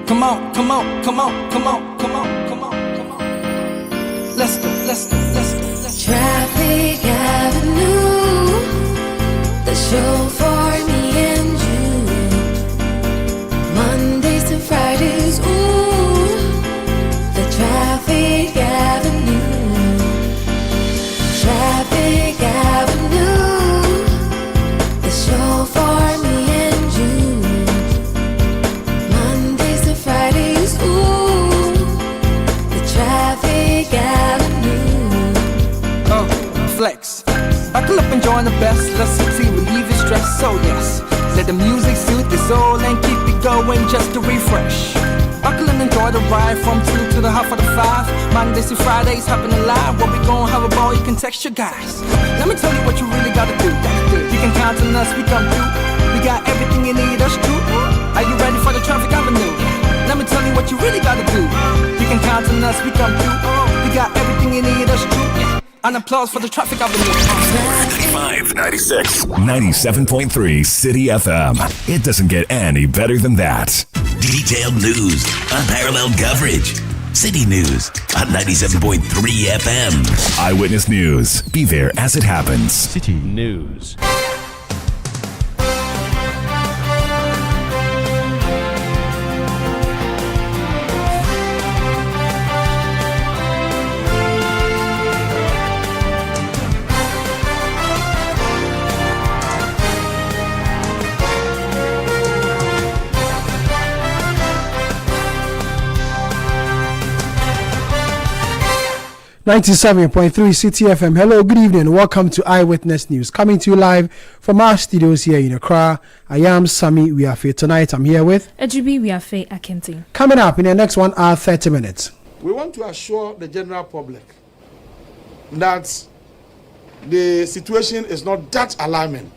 Come on, come on, come on, come on, come on, come on, come on. Let's go, let's go, let's go, let's go. Traffic Avenue, the show for me and you. Mondays to Fridays, ooh, the Traffic Avenue. Traffic Avenue, the show for me and you. Mondays to Fridays, ooh, the Traffic Avenue. Flex. Buckle up and join the best. Let's succeed, relieve your stress. So yes, let the music soothe your soul and keep it going just to refresh. Buckle and enjoy the ride from 2 to the half of the 5. Mondays to Fridays happening live. What we gon' have a ball, you can text your guys. Let me tell you what you really gotta do. You can count on us, we come through. We got everything you need, that's true. Are you ready for the Traffic Avenue? Let me tell you what you really gotta do. You can count on us, we come through. We got everything you need, that's true. An applause for the Traffic Avenue. 95, 96, 97.3 City FM. It doesn't get any better than that. Detailed news, unparalleled coverage. City News on 97.3 FM. Eyewitness News. Be there as it happens. City News. .3 Citi FM. Hello, good evening. Welcome to Eyewitness News. Coming to you live from our studios here in Accra. I am Sami Wiafe. Tonight I'm here with Wiafe Akente. Coming up in the next 1 hour, 30 minutes. We want to assure the general public that the situation is not that alarming.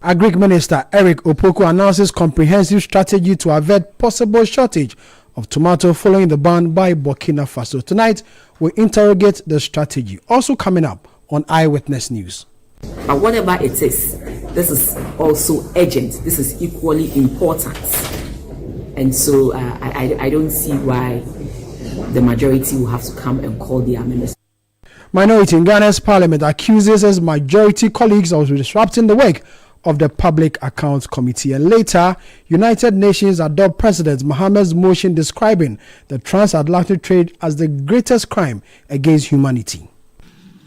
Agric Minister Eric Opoku announces comprehensive strategy to avert possible shortage of tomato following the ban by Burkina Faso. Tonight, we interrogate the strategy. Also coming up on Eyewitness News. But whatever it is, this is also urgent. This is equally important. And so I don't see why the majority will have to come and call their minister. Minority in Ghana's parliament accuses its majority colleagues of disrupting the work of the Public Accounts Committee. And later, United Nations adopt President Mohammed's motion describing the transatlantic trade as the greatest crime against humanity.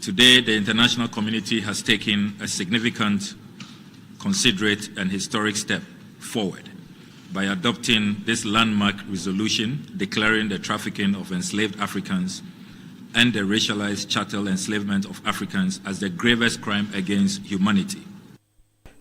Today, the international community has taken a significant, considerate and historic step forward by adopting this landmark resolution declaring the trafficking of enslaved Africans and the racialized chattel enslavement of Africans as the gravest crime against humanity.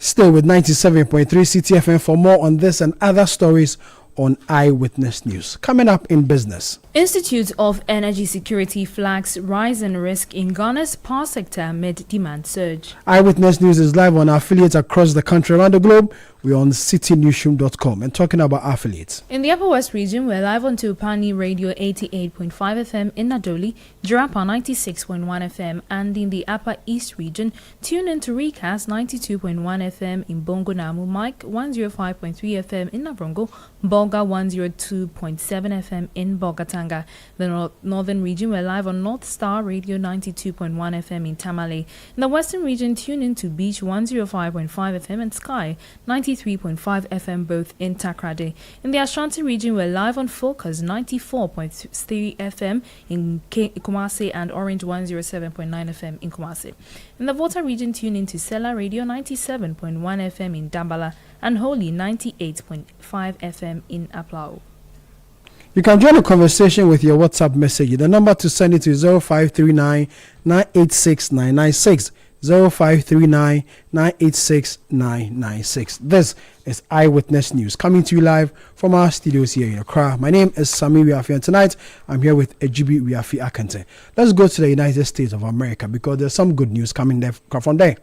Stay with 97.3 Citi FM for more on this and other stories on Eyewitness News. Coming up in business. Institute of Energy Security flags rise in risk in Ghana's power sector amid demand surge. Eyewitness News is live on our affiliates across the country around the globe. We're on citinewsroom.com and talking about affiliates. In the Upper West region, we're live on Tupani Radio 88.5 FM in Nadoli, Jirapa 96.1 FM, and in the Upper East region, tune in to Recast 92.1 FM in Bongo Namu, Mike 105.3 FM in Nabrongo, Bolga 102.7 FM in Bogatanga. The Northern region, we're live on North Star Radio 92.1 FM in Tamale. In the Western region, tune in to Beach 105.5 FM and Sky 93.5 FM both in Takrade. In the Ashanti region, we're live on Focus 94.3 FM in Kumasi and Orange 107.9 FM in Kumasi. In the Volta region, tune in to Sela Radio 97.1 FM in Dambala and Holy 98.5 FM in Aplao. You can join the conversation with your WhatsApp message. The number to send it to 0539 986 996. 0539 986 996. This is Eyewitness News coming to you live from our studios here in Accra. My name is Sami Wiafe and tonight I'm here with Wiafe Akente. Let's go to the United States of America because there's some good news coming there from there.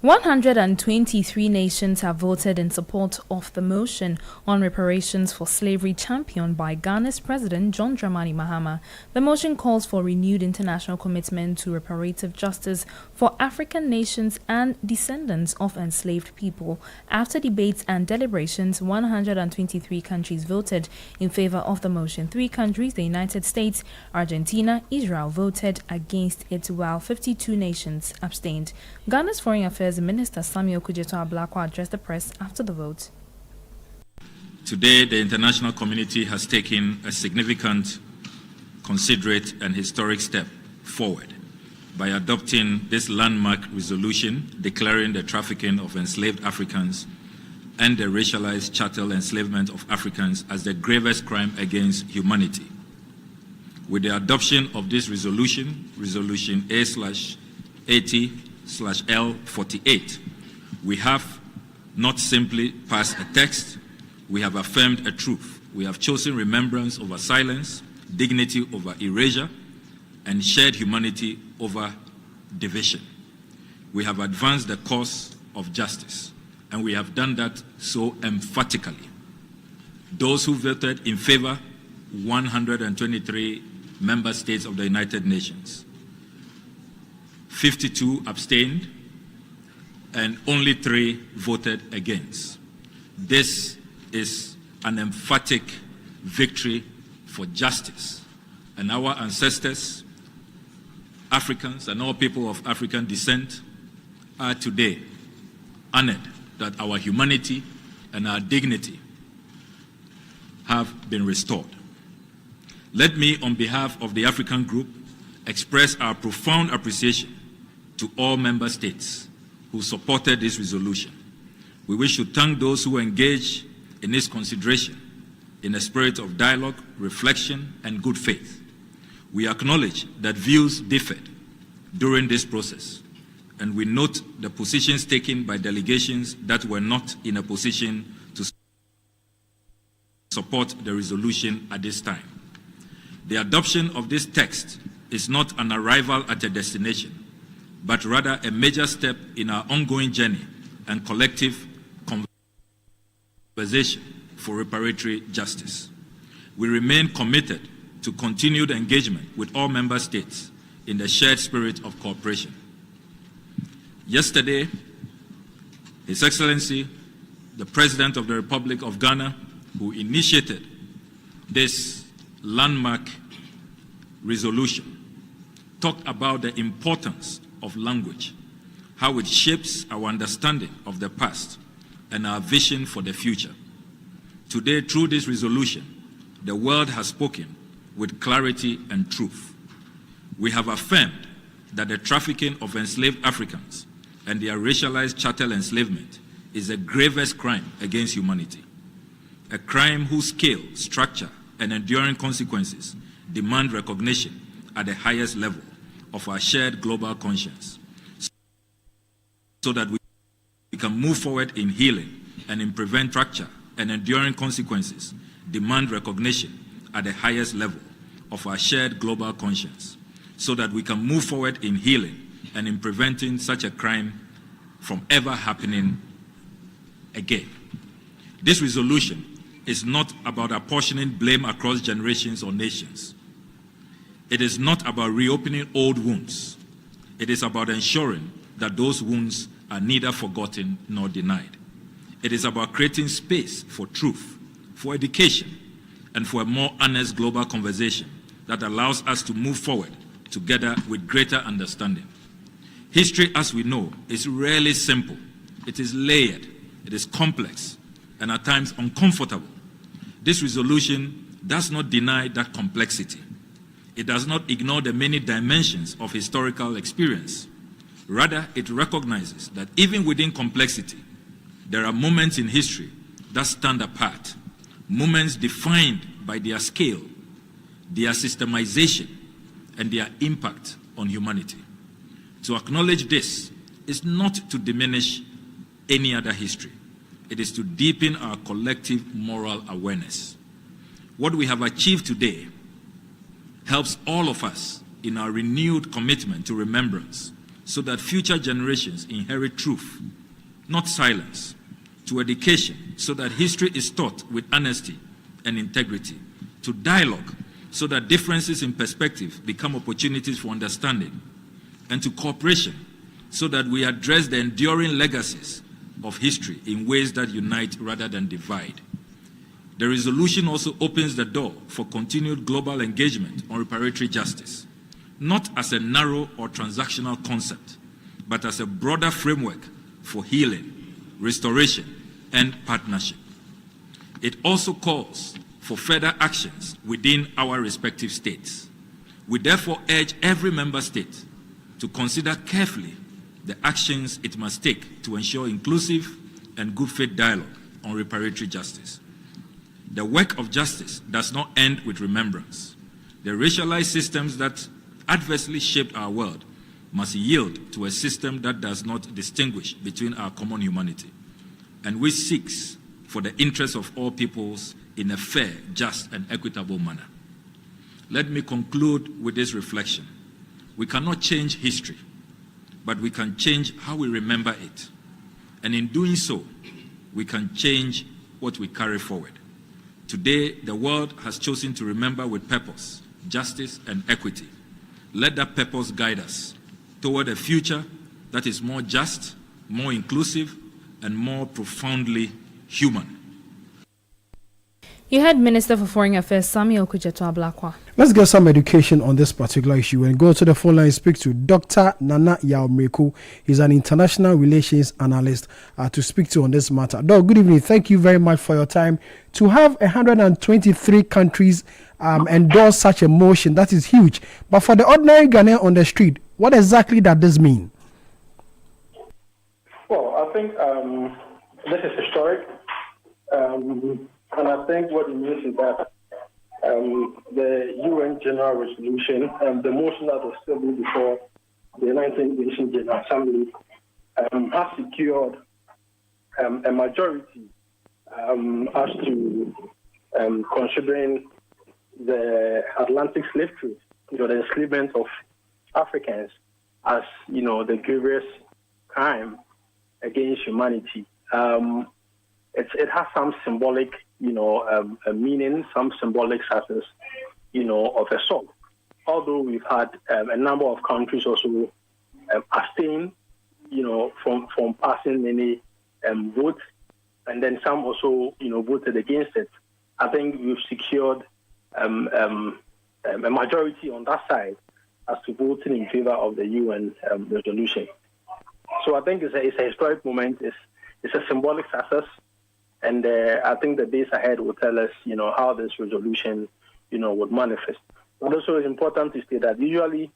123 nations have voted in support of the motion on reparations for slavery championed by Ghana's President John Dramani Mahama. The motion calls for renewed international commitment to reparative justice for African nations and descendants of enslaved people. After debates and deliberations, 123 countries voted in favor of the motion. 3 countries, the United States, Argentina, Israel, voted against it, while 52 nations abstained. Ghana's Foreign Affairs Minister Samuel Kujeto Ablakwa addressed the press after the vote. Today, the international community has taken a significant, considerate, and historic step forward by adopting this landmark resolution declaring the trafficking of enslaved Africans and the racialized chattel enslavement of Africans as the gravest crime against humanity. With the adoption of this resolution, Resolution A/80/L48, we have not simply passed a text, we have affirmed a truth. We have chosen remembrance over silence, dignity over erasure, and shared humanity over division. We have advanced the cause of justice, and we have done that so emphatically. Those who voted in favor, 123 member states of the United Nations. 52 abstained, and only 3 voted against. This is an emphatic victory for justice, and our ancestors, Africans, and all people of African descent are today honored that our humanity and our dignity have been restored. Let me, on behalf of the African Group, express our profound appreciation to all member states who supported this resolution. We wish to thank those who engaged in its consideration in a spirit of dialogue, reflection, and good faith. We acknowledge that views differed during this process, and we note the positions taken by delegations that were not in a position to support the resolution at this time. The adoption of this text is not an arrival at a destination, but rather a major step in our ongoing journey and collective conversation for reparatory justice. We remain committed to continued engagement with all member states in the shared spirit of cooperation. Yesterday, His Excellency, the President of the Republic of Ghana, who initiated this landmark resolution, talked about the importance of language, how it shapes our understanding of the past and our vision for the future. Today, through this resolution, the world has spoken with clarity and truth. We have affirmed that the trafficking of enslaved Africans and their racialized chattel enslavement is the gravest crime against humanity, a crime whose scale, structure, and enduring consequences demand recognition at the highest level of our shared global conscience, so that we can move forward in healing and in prevent fracture and enduring consequences demand recognition at the highest level of our shared global conscience, so that we can move forward in healing and in preventing such a crime from ever happening again. This resolution is not about apportioning blame across generations or nations. It is not about reopening old wounds. It is about ensuring that those wounds are neither forgotten nor denied. It is about creating space for truth, for education, and for a more honest global conversation that allows us to move forward together with greater understanding. History, as we know, is rarely simple. It is layered, it is complex, and at times uncomfortable. This resolution does not deny that complexity. It does not ignore the many dimensions of historical experience. Rather, it recognizes that even within complexity, there are moments in history that stand apart, moments defined by their scale, their systemization, and their impact on humanity. To acknowledge this is not to diminish any other history. It is to deepen our collective moral awareness. What we have achieved today helps all of us in our renewed commitment to remembrance, so that future generations inherit truth, not silence, to education, so that history is taught with honesty and integrity, to dialogue, so that differences in perspective become opportunities for understanding, and to cooperation, so that we address the enduring legacies of history in ways that unite rather than divide. The resolution also opens the door for continued global engagement on reparatory justice, not as a narrow or transactional concept, but as a broader framework for healing, restoration, and partnership. It also calls for further actions within our respective states. We therefore urge every member state to consider carefully the actions it must take to ensure inclusive and good faith dialogue on reparatory justice. The work of justice does not end with remembrance. The racialized systems that adversely shaped our world must yield to a system that does not distinguish between our common humanity, and which seeks for the interests of all peoples in a fair, just, and equitable manner. Let me conclude with this reflection. We cannot change history, but we can change how we remember it. And in doing so, we can change what we carry forward. Today, the world has chosen to remember with purpose, justice, and equity. Let that purpose guide us toward a future that is more just, more inclusive, and more profoundly human. You heard Minister for Foreign Affairs Samuel Kujeto Ablakwa. Let's get some education on this particular issue and go to the phone line and speak to Dr. Nana Yaomeku. He's an international relations analyst to speak to on this matter. Doc, good evening. Thank you very much for your time. To have 123 countries endorse such a motion, that is huge. But for the ordinary Ghanaian on the street, what exactly does this mean? Well, I think this is historic. And I think what it means is that the UN General Resolution, the motion that was still before the United Nations General Assembly, has secured a majority as to considering the Atlantic slave trade, the enslavement of Africans, as the grievous crime against humanity. It has some symbolic, a meaning, some symbolic success, of assault. Although we've had a number of countries also abstain, from passing many votes, and then some also, voted against it. I think we've secured a majority on that side as to voting in favor of the UN resolution. So I think it's a historic moment. It's a symbolic success. And I think the days ahead will tell us, how this resolution, would manifest. But also it's important to state that usually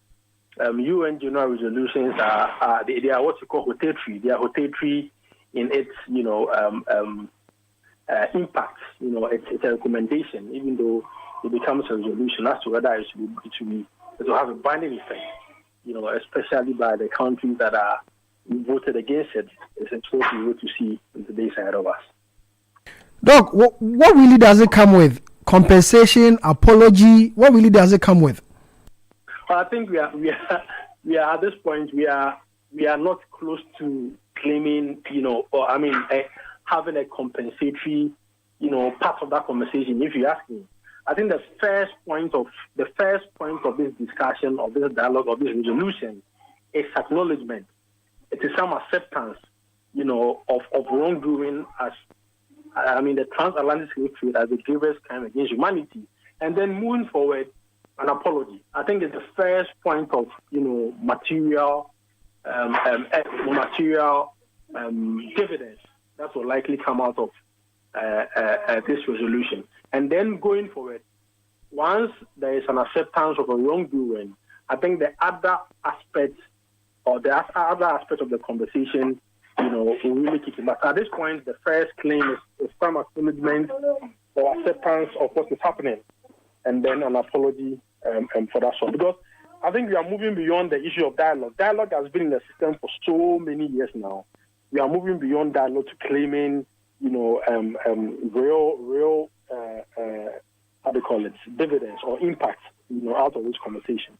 UN general resolutions they are what you call rotatory. They are rotatory in its, impact. It's a recommendation, even though it becomes a resolution as to whether it will have a binding effect, especially by the countries that are voted against it. It's what we want to see in the days ahead of us. Doc, what really does it come with? Compensation, apology? What really does it come with? Well, I think we are at this point. We are not close to claiming, having a compensatory, part of that conversation. If you ask me, I think the first point of this discussion, of this dialogue, of this resolution, is acknowledgement. It is some acceptance, of wrongdoing as. The transatlantic slave trade as a grievous crime against humanity, and then moving forward, an apology. I think it's the first point of material dividends that will likely come out of this resolution. And then going forward, once there is an acceptance of a wrongdoing, I think the other aspects of the conversation will really kick in. But at this point, the first claim is some acknowledgement or acceptance of what is happening, and then an apology for that sort. Because I think we are moving beyond the issue of dialogue. Dialogue has been in the system for so many years now. We are moving beyond dialogue to claiming, real dividends or impact, out of this conversation.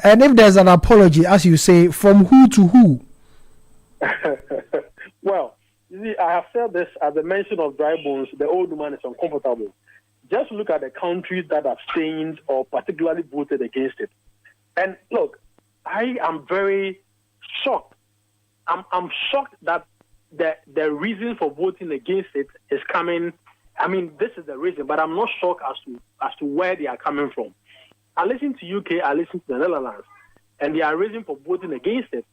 And if there's an apology, as you say, from who to who? Well, you see, I have said this at the mention of dry bones, the old man is uncomfortable. Just look at the countries that have abstained or particularly voted against it. And look, I am very shocked. I'm shocked that the reason for voting against it is coming. I mean, this is the reason, but I'm not shocked as to where they are coming from. I listen to UK, I listen to the Netherlands, and their reason for voting against it.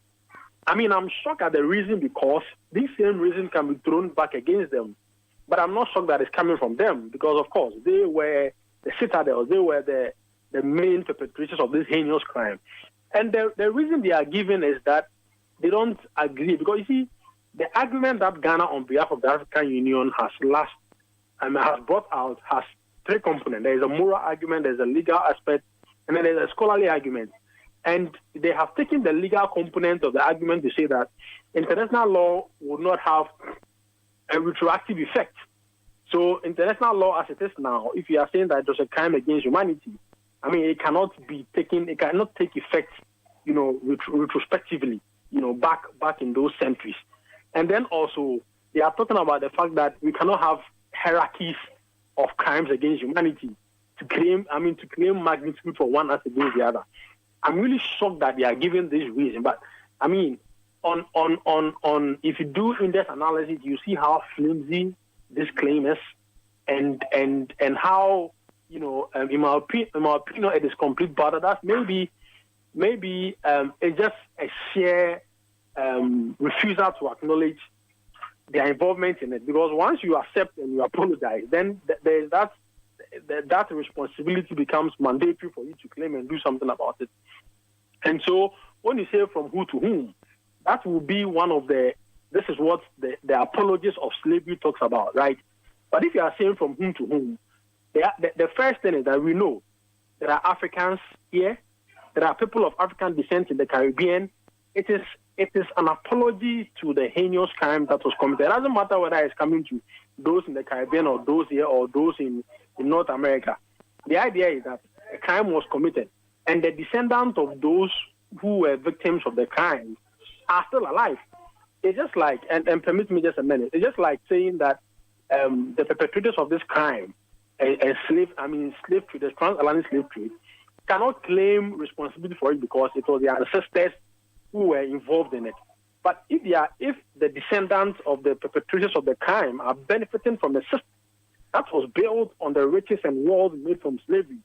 I mean, I'm shocked at the reason because this same reason can be thrown back against them. But I'm not shocked that it's coming from them because, of course, they were the citadels, they were the main perpetrators of this heinous crime. And the reason they are given is that they don't agree. Because, you see, the argument that Ghana on behalf of the African Union has brought out has three components. There is a moral argument, there's a legal aspect, and then there's a scholarly argument. And they have taken the legal component of the argument to say that international law would not have a retroactive effect. So international law as it is now, if you are saying that there's a crime against humanity, I mean, it cannot take effect, retrospectively, back in those centuries. And then also, they are talking about the fact that we cannot have hierarchies of crimes against humanity to claim magnitude for one as against the other. I'm really shocked that they are given this reason. But I mean, on if you do in-depth analysis, you see how flimsy this claim is, and how in my opinion, it is complete butter. That maybe it's just a sheer refusal to acknowledge their involvement in it. Because once you accept and you apologize, then there's that responsibility becomes mandatory for you to claim and do something about it. And so when you say from who to whom, that will be one of this is what the apologies of slavery talks about, right? But if you are saying from whom to whom, the first thing is that we know there are Africans here, there are people of African descent in the Caribbean. It is an apology to the heinous crime that was committed. It doesn't matter whether it's coming to those in the Caribbean or those here or those in North America. The idea is that a crime was committed and the descendants of those who were victims of the crime are still alive. It's just like, and permit me just a minute, it's just like saying that the perpetrators of this crime, slave traders, transatlantic slave trade, cannot claim responsibility for it because it was their ancestors who were involved in it. But if the descendants of the perpetrators of the crime are benefiting from the system that was built on the riches and wealth made from slavery,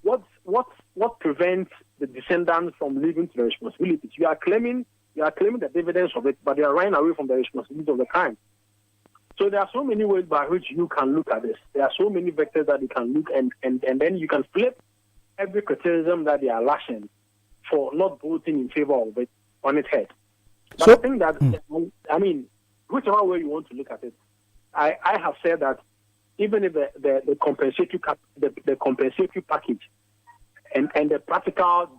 what prevents the descendants from living to the responsibilities? You are claiming the dividends of it, but you are running away from the responsibility of the crime. So there are so many ways by which you can look at this. There are so many vectors that you can look and then you can flip every criticism that they are lashing for not voting in favor of it on its head. But so, I think that, whichever way you want to look at it, I have said that even if the compensatory package and the practical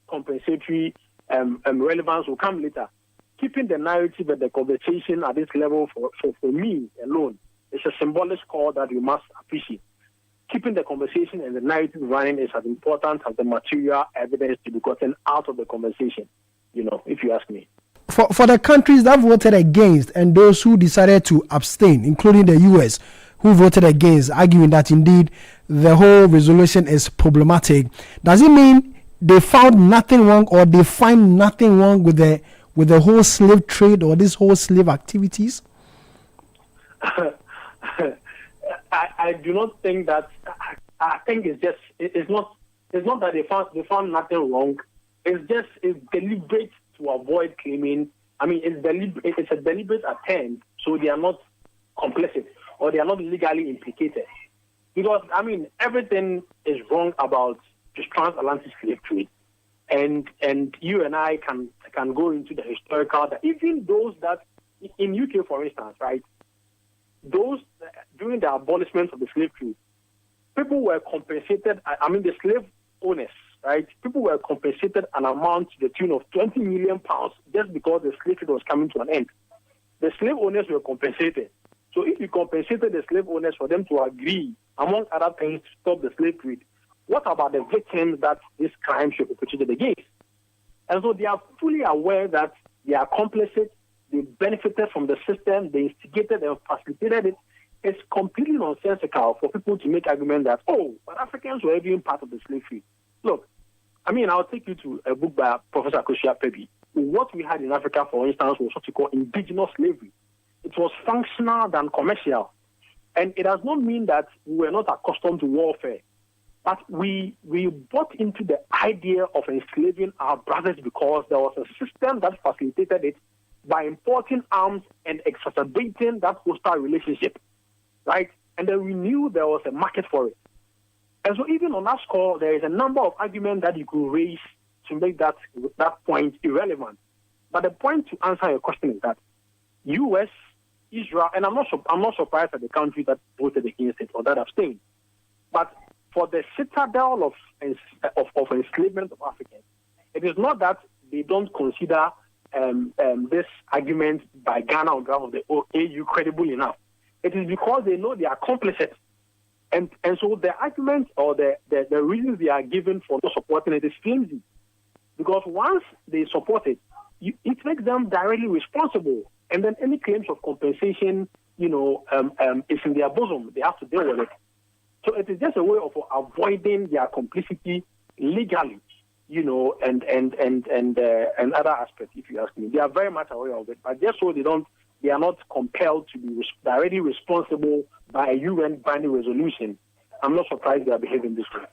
compensatory relevance will come later, keeping the narrative and the conversation at this level for me alone is a symbolic call that we must appreciate. Keeping the conversation and the narrative running is as important as the material evidence to be gotten out of the conversation, if you ask me. For the countries that voted against and those who decided to abstain, including the US, who voted against, arguing that indeed the whole resolution is problematic, does it mean they found nothing wrong or they find nothing wrong with the whole slave trade or this whole slave activities? I do not think that. I think it's not that they found nothing wrong. It's deliberate to avoid claiming. I mean, it's a deliberate attempt, so they are not complicit or they are not legally implicated. Because everything is wrong about just transatlantic slave trade, and you and I can go into the historical that even those that in UK, for instance, right, those during the abolishment of the slave trade, people were compensated. The slave owners, right? People were compensated an amount to the tune of £20 million just because the slave trade was coming to an end. The slave owners were compensated. So if you compensated the slave owners for them to agree, among other things, to stop the slave trade, what about the victims that this crime should be perpetrated against? And so they are fully aware that they are complicit, they benefited from the system, they instigated and facilitated it. It's completely nonsensical for people to make argument that, but Africans were even part of the slave trade. Look, I'll take you to a book by Professor Akosia Pebi. What we had in Africa, for instance, was what we call indigenous slavery. It was functional than commercial. And it does not mean that we were not accustomed to warfare. But we bought into the idea of enslaving our brothers because there was a system that facilitated it by importing arms and exacerbating that hostile relationship. Right? And then we knew there was a market for it. And so even on that score, there is a number of arguments that you could raise to make that point irrelevant. But the point to answer your question is that U.S., Israel, and I'm not surprised at the country that voted against it or that abstained. But for the citadel of enslavement of Africans, it is not that they don't consider this argument by Ghana on behalf of the AU credible enough. It is because they know they are complicit. And so the argument or the reasons they are given for not supporting it is flimsy. Because once they support it, it makes them directly responsible. And then any claims of compensation, is in their bosom. They have to deal with it. So it is just a way of avoiding their complicity legally, and other aspects, if you ask me. They are very much aware of it, but just so they are not compelled to be directly responsible by a UN binding resolution. I'm not surprised they are behaving this way.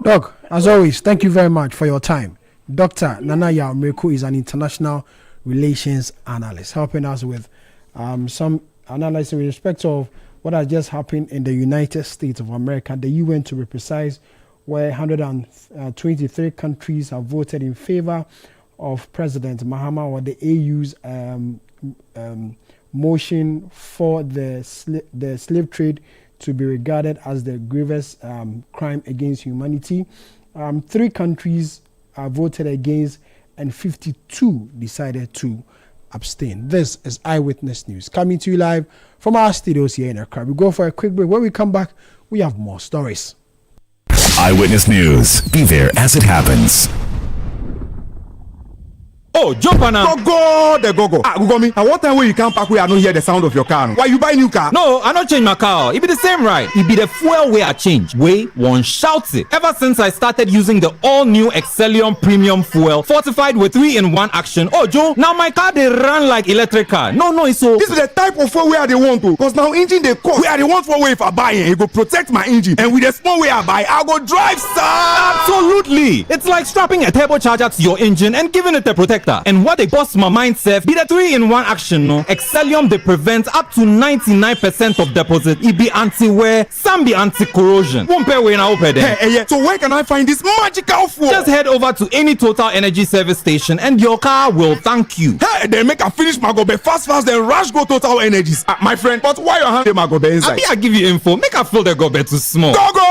Doc, as always, thank you very much for your time. Dr. Nana Yaw is an international relations analyst, helping us with some analysis with respect of what has just happened in the United States of America, the UN to be precise, where 123 countries have voted in favor of President Mahama or the AU's motion for the slave trade to be regarded as the grievous crime against humanity. 3 countries voted against and 52 decided to abstain. This is Eyewitness News coming to you live from our studios here in Accra. We go for a quick break. When we come back, we have more stories. Eyewitness News. Be there as it happens. Oh, jump on now. Go. Gugomi, at what time will you come back where I don't hear the sound of your car? Why you buy new car? No, I don't change my car. It be the same right. It be the fuel way I change. Way one shouts it. Ever since I started using the all-new Excellium Premium Fuel, fortified with 3-in-1 action. Oh, Joe, now my car they run like electric car. No, it's so. This is the type of fuel where they want to. Because now engine they cost. Where they want for way if I buy it, it go protect my engine. And with the small way I buy, I'll go drive, sir. Absolutely. It's like strapping a turbocharger to your engine and giving it a protector. And what they bust my mindset be the 3-in-1 action, no? Excellium they prevent up to 99% of deposit. It be anti-wear, some be anti-corrosion. Won't pay when I open there. Hey, so where can I find this magical fuel? Just head over to any Total Energy service station and your car will thank you. Hey, they make a finish my gobe fast, then rush go Total Energies. My friend, but why your hand my gobe inside? I give you info. Make a fill the gobe too small. Go.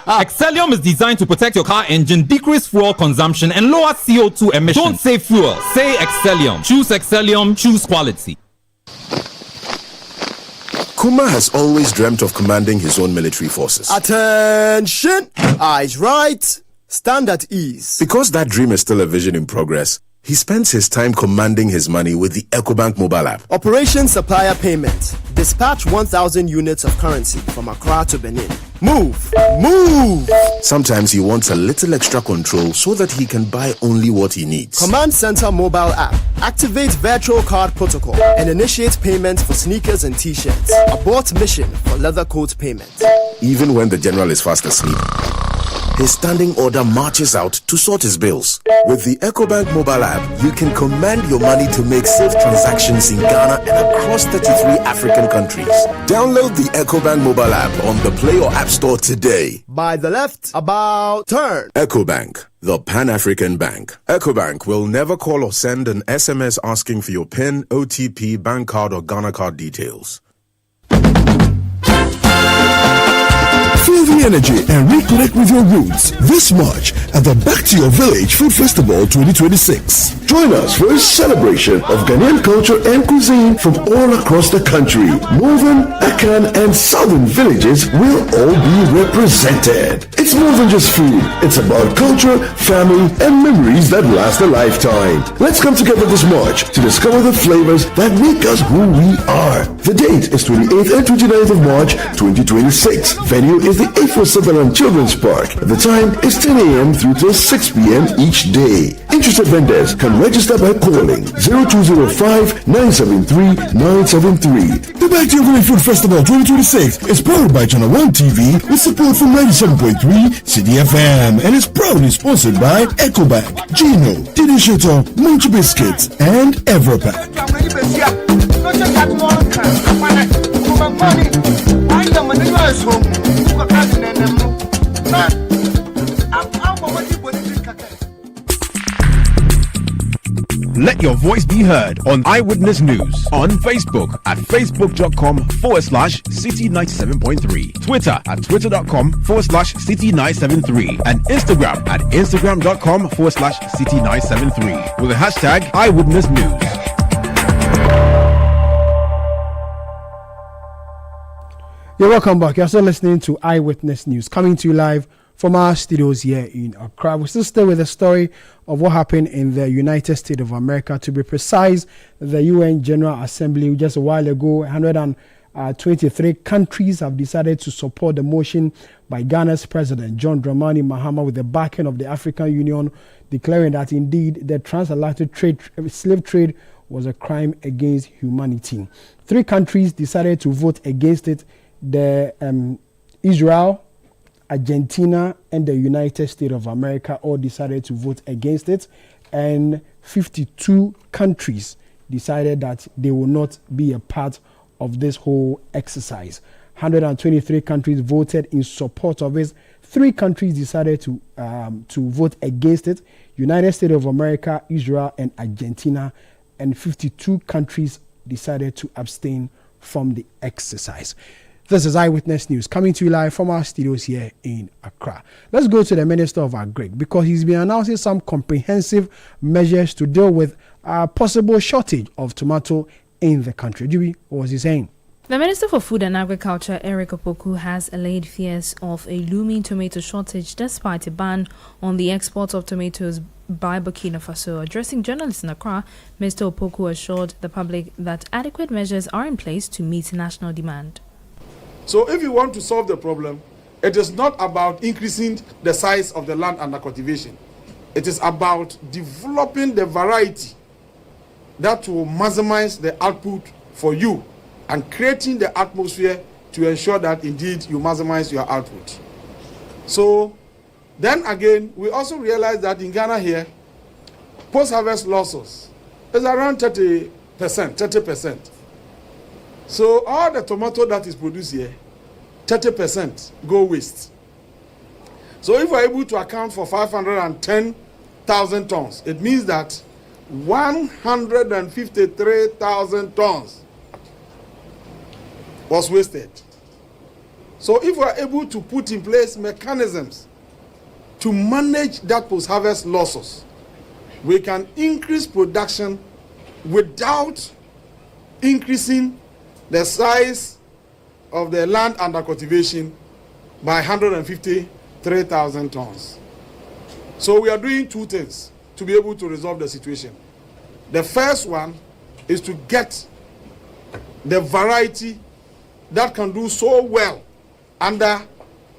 Excellium is designed to protect your car engine, decrease fuel consumption, and lower CO2 emissions. Don't say fuel, say Excellium. Choose Excellium, choose quality. Kuma has always dreamt of commanding his own military forces. Attention! Eyes right, stand at ease. Because that dream is still a vision in progress, he spends his time commanding his money with the EcoBank mobile app. Operation Supplier Payment. Dispatch 1,000 units of currency from Accra to Benin. Move! Sometimes he wants a little extra control so that he can buy only what he needs. Command Center mobile app. Activate virtual card protocol and initiate payment for sneakers and t-shirts. Abort mission for leather coat payment. Even when the general is fast asleep, his standing order marches out to sort his bills. With the EcoBank mobile app, you can command your money to make safe transactions in Ghana and across 33 African countries. Download the EcoBank mobile app on the Play or App Store today. By the left, about turn. EcoBank, the Pan-African Bank. EcoBank will never call or send an SMS asking for your PIN, OTP, bank card, or Ghana card details. Feel the energy and reconnect with your roots this March at the Back to Your Village Food Festival 2026. Join us for a celebration of Ghanaian culture and cuisine from all across the country. Northern, Akan, and southern villages will all be represented. It's more than just food. It's about culture, family, and memories that last a lifetime. Let's come together this March to discover the flavors that make us who we are. The date is 28th and 29th of March 2026. Venue is the 847 Children's Park. The time is 10 a.m. through till 6 p.m. each day. Interested vendors can register by calling 0205-973-973. The Back to Your Food Festival 2026 is powered by Channel 1 TV with support from 97.3 Citi FM and is proudly sponsored by EcoBank, Gino, Didi Shito, Munch Biscuits, and Everpack. Let your voice be heard on Eyewitness News on Facebook at facebook.com/Citi97.3, Twitter at twitter.com/Citi973, and Instagram at instagram.com/Citi973 with the hashtag Eyewitness News. You're welcome back. You're still listening to Eyewitness News, coming to you live from our studios here in Accra. We still stay with the story of what happened in the United States of America. To be precise, the UN General Assembly just a while ago, 123 countries have decided to support the motion by Ghana's President John Dramani Mahama with the backing of the African Union, declaring that indeed the transatlantic slave trade was a crime against humanity. 3 countries decided to vote against it: Israel, Argentina, and the United States of America all decided to vote against it, and 52 countries decided that they will not be a part of this whole exercise. 123 countries voted in support of it. 3 countries decided to vote against it: United States of America, Israel, and Argentina, and 52 countries decided to abstain from the exercise. This is Eyewitness News, coming to you live from our studios here in Accra. Let's go to the Minister of Agri, because he's been announcing some comprehensive measures to deal with a possible shortage of tomato in the country. Jubi, what was he saying? The Minister for Food and Agriculture, Eric Opoku, has allayed fears of a looming tomato shortage despite a ban on the export of tomatoes by Burkina Faso. Addressing journalists in Accra, Mr. Opoku assured the public that adequate measures are in place to meet national demand. So if you want to solve the problem, it is not about increasing the size of the land under cultivation. It is about developing the variety that will maximize the output for you and creating the atmosphere to ensure that indeed you maximize your output. So then again, we also realize that in Ghana here, post-harvest losses is around 30%. So all the tomato that is produced here, 30% go waste. So if we're able to account for 510,000 tons, it means that 153,000 tons was wasted. So if we're able to put in place mechanisms to manage that post-harvest losses, we can increase production without increasing the size of the land under cultivation by 153,000 tons. So we are doing 2 things to be able to resolve the situation. The first one is to get the variety that can do so well under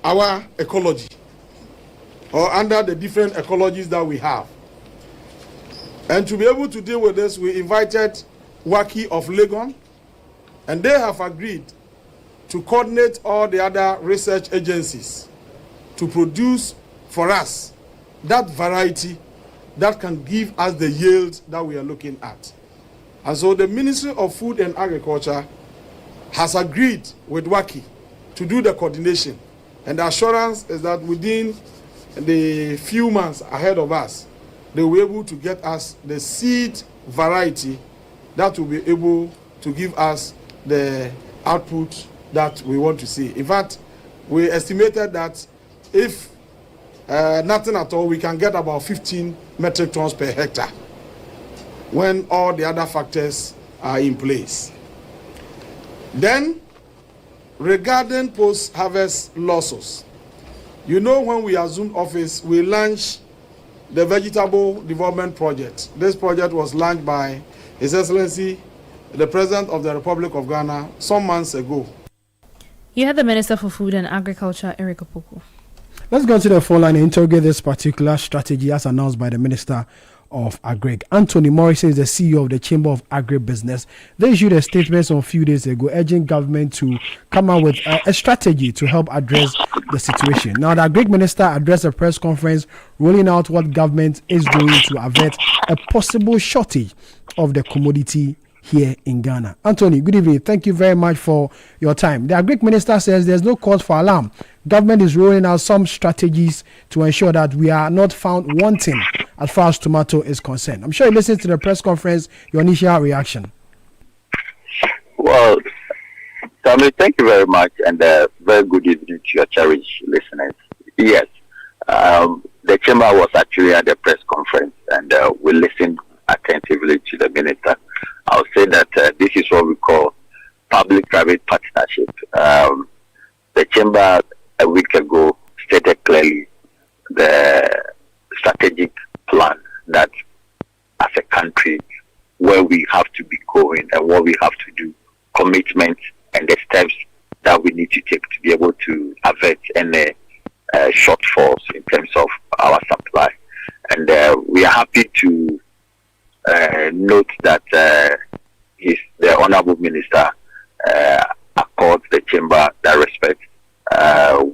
our ecology or under the different ecologies that we have. And to be able to deal with this, we invited WACI of Legon, and they have agreed to coordinate all the other research agencies to produce for us that variety that can give us the yield that we are looking at. And so the Ministry of Food and Agriculture has agreed with WACI to do the coordination. And the assurance is that within the few months ahead of us, they will be able to get us the seed variety that will be able to give us the output that we want to see. In fact, we estimated that if nothing at all, we can get about 15 metric tons per hectare. when all the other factors are in place. Then, regarding post-harvest losses, you know, when we assumed office, we launched the Vegetable Development Project. This project was launched by His Excellency, the President of the Republic of Ghana, some months ago. You had the Minister for Food and Agriculture, Eric Opoku. Let's go to the phone line and interrogate this particular strategy as announced by the Minister of Agri. Anthony Morrison is the CEO of the Chamber of Agribusiness. They issued a statement a few days ago urging government to come out with a strategy to help address the situation. Now, the Agri Minister addressed a press conference rolling out what government is doing to avert a possible shortage of the commodity here in Ghana. Anthony, good evening. Thank you very much for your time. The Agri Minister says there's no cause for alarm. Government is rolling out some strategies to ensure that we are not found wanting as far as tomato is concerned. I'm sure you listened to the press conference, your initial reaction. Well, Tommy, thank you very much, and very good evening to your cherished listeners. Yes, the Chamber was actually at the press conference, and we listened attentively to the Minister. I'll say that this is what we call public-private partnership. The Chamber a week ago stated clearly the strategic plan that as a country where we have to be going and what we have to do, commitment and the steps that we need to take to be able to avert any shortfalls in terms of our supply. And we are happy to note that the Honorable Minister accords the Chamber that respect.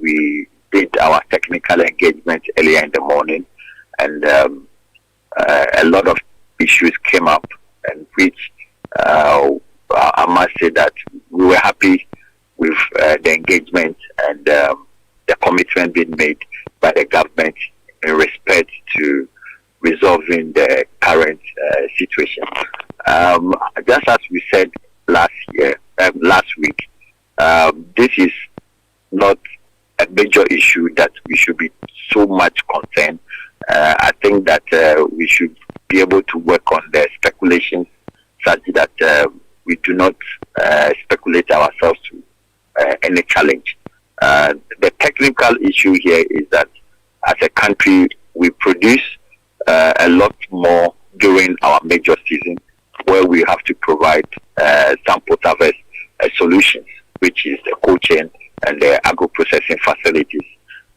We did our technical engagement earlier in the morning, and a lot of issues came up, and which I must say that we were happy with the engagement and the commitment being made by the government in respect to resolving the current situation. Just as we said last week, this is not a major issue that we should be so much concerned. I think that we should be able to work on the speculations such that we do not speculate ourselves to any challenge. The technical issue here is that as a country, we produce a lot more during our major season, where we have to provide some post-harvest solutions, which is the cold chain and the agro-processing facilities.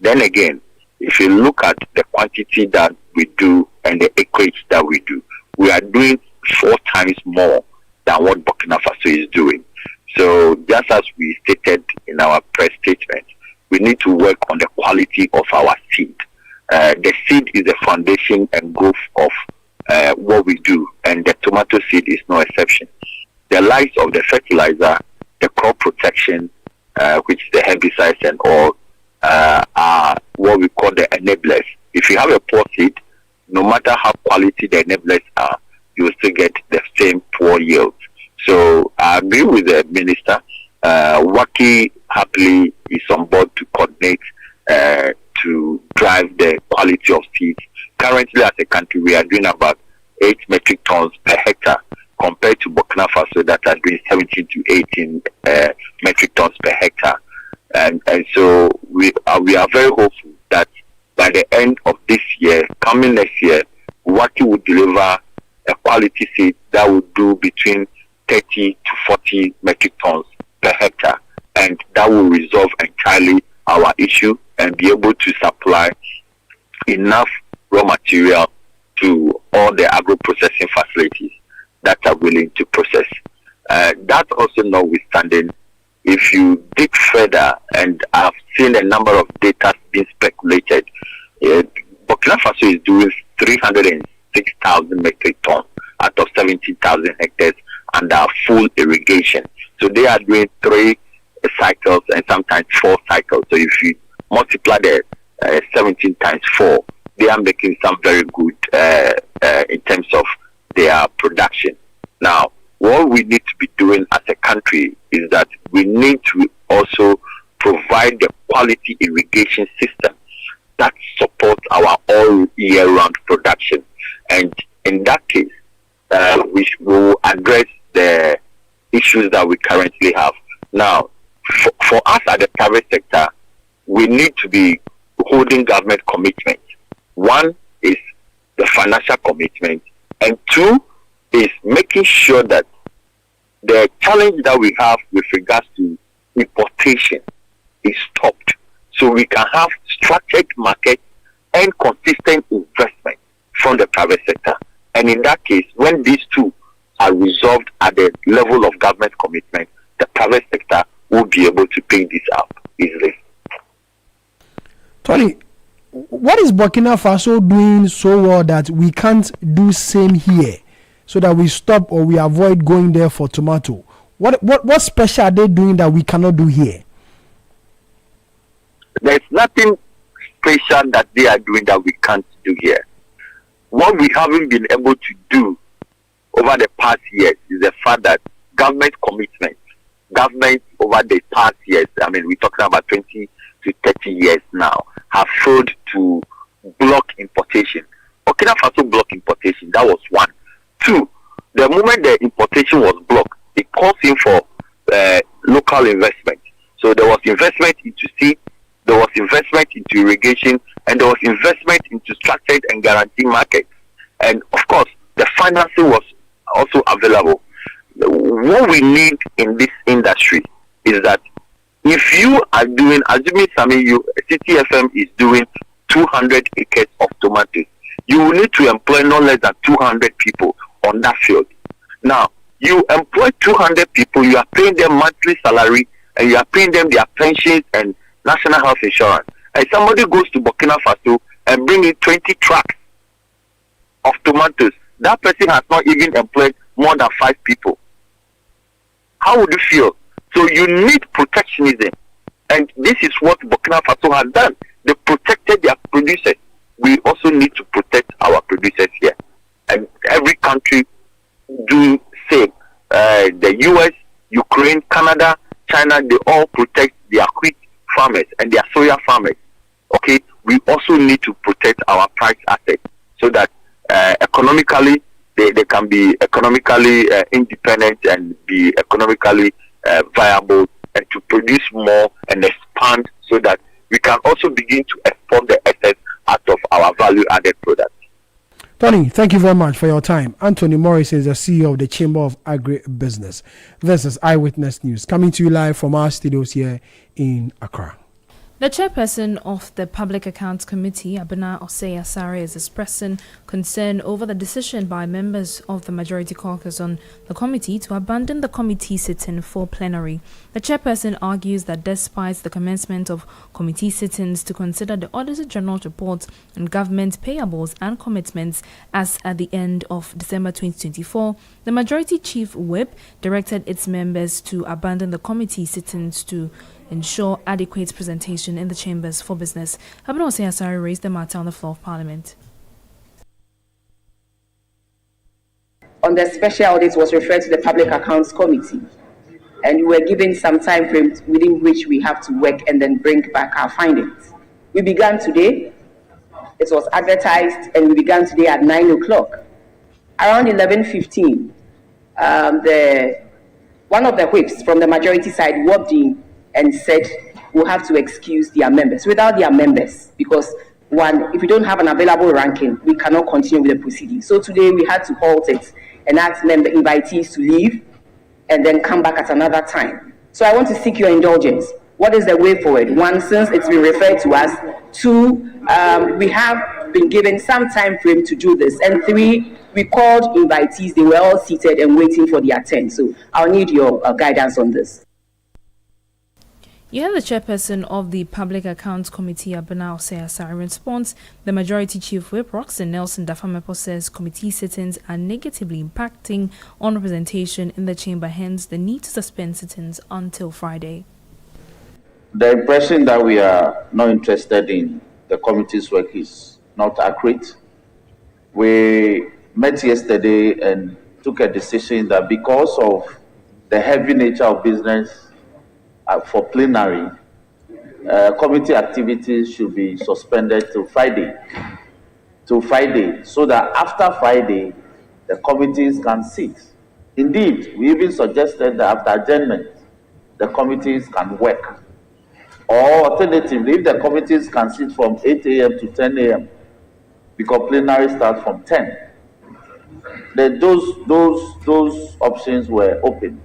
Then again, if you look at the quantity that we do and the acreage that we do, we are doing 4 times more than what Burkina Faso is doing. So just as we stated in our press statement, we need to work on the quality of our seed. The seed is the foundation and growth of what we do, and the tomato seed is no exception. The likes of the fertilizer, the crop protection, which is the herbicides and all, are what we call the enablers. If you have a poor seed, no matter how quality the enablers are, you will still get the same poor yield. So I agree with the Minister. Waki happily is on board to coordinate to drive the quality of seeds. Currently, as a country, we are doing about 8 metric tons per hectare, compared to Burkina Faso that are doing 17 to 18 metric tons per hectare. And so we are very hopeful that by the end of this year, coming next year, Waki will deliver a quality seed that will do between 30 to 40 metric tons per hectare, and that will resolve entirely our issue and be able to supply enough raw material to all the agro-processing facilities that are willing to process. That also notwithstanding, if you dig further, and I've seen a number of data being speculated, Burkina Faso is doing 306,000 metric tons out of 17,000 hectares under full irrigation. So they are doing 3 cycles and sometimes 4 cycles. So if you multiply the 17 times 4, they are making some very good in terms of their production. Now, what we need to be doing as a country is that we need to also provide the quality irrigation system that supports our all year round production. And in that case, we will address the issues that we currently have. Now, for us at the private sector, we need to be holding government commitments. One is the financial commitment, and two is making sure that the challenge that we have with regards to importation is stopped, so we can have structured market and consistent investment from the private sector. And in that case, when these two are resolved at the level of government commitment, the private sector will be able to pay this up easily. Tony, what is Burkina Faso doing so well that we can't do same here, so that we stop or we avoid going there for tomato? What special are they doing that we cannot do here? There's nothing special that they are doing that we can't do here. What we haven't been able to do over the past years is the fact that government commitments, government over the past years, I mean, we're talking about 20 to 30 years now, have failed to block importation. Burkina Faso blocked importation, that was one. Two, the moment the importation was blocked, it calls in for local investment. So there was investment into seed, there was investment into irrigation, and there was investment into structured and guaranteed markets. And of course, the financing was also available. What we need in this industry is that if you are doing, assuming Citi FM is doing 200 acres of tomatoes, you will need to employ no less than 200 people on that field. Now, you employ 200 people, you are paying them monthly salary, and you are paying them their pensions and national health insurance. And somebody goes to Burkina Faso and bring in 20 trucks of tomatoes. That person has not even employed more than 5 people. How would you feel? So you need protectionism. And this is what Burkina Faso has done. They protected their producers. We also need to protect our producers here. And every country do same. The US, Ukraine, Canada, China, they all protect their wheat farmers and their soya farmers. Okay, we also need to protect our price assets so that economically they can be economically independent and be economically viable, and to produce more and expand so that we can also begin to export the excess out of our value-added products. Tony, thank you very much for your time. Anthony Morris is the CEO of the Chamber of Agribusiness. This is Eyewitness News, coming to you live from our studios here in Accra. The chairperson of the Public Accounts Committee, Abena Osei-Asare, is expressing concern over the decision by members of the Majority Caucus on the committee to abandon the committee sitting for plenary. The chairperson argues that despite the commencement of committee sittings to consider the Auditor General's report on government payables and commitments as at the end of December 2024, the Majority Chief Whip directed its members to abandon the committee sittings to ensure adequate presentation in the chambers for business. Abena Osei-Asare raised the matter on the floor of Parliament. On the special audit was referred to the Public Accounts Committee, and we were given some time frame within which we have to work and then bring back our findings. We began today. It was advertised, and we began today at 9 o'clock. Around 11:15, one of the whips from the majority side walked in and said we'll have to excuse their members. Without their members, because one, if we don't have an available ranking, we cannot continue with the proceedings. So today we had to halt it and ask member invitees to leave and then come back at another time. So I want to seek your indulgence. What is the way forward? One, since it's been referred to us. Two, we have been given some time frame to do this. And three, we called invitees. They were all seated and waiting for their turn. So I'll need your guidance on this. You have the chairperson of the Public Accounts Committee, Abena Osei-Asare. In response, the Majority Chief Whip, Roxanne Nelson Dafamepo, says committee sittings are negatively impacting on representation in the chamber, hence the need to suspend sittings until Friday. The impression that we are not interested in the committee's work is not accurate. We met yesterday and took a decision that because of the heavy nature of business for plenary, committee activities should be suspended till Friday, so that after Friday, the committees can sit. Indeed, we even suggested that after adjournment, the committees can work. Or alternatively, if the committees can sit from 8 a.m. to 10 a.m., because plenary starts from 10, then those options were open.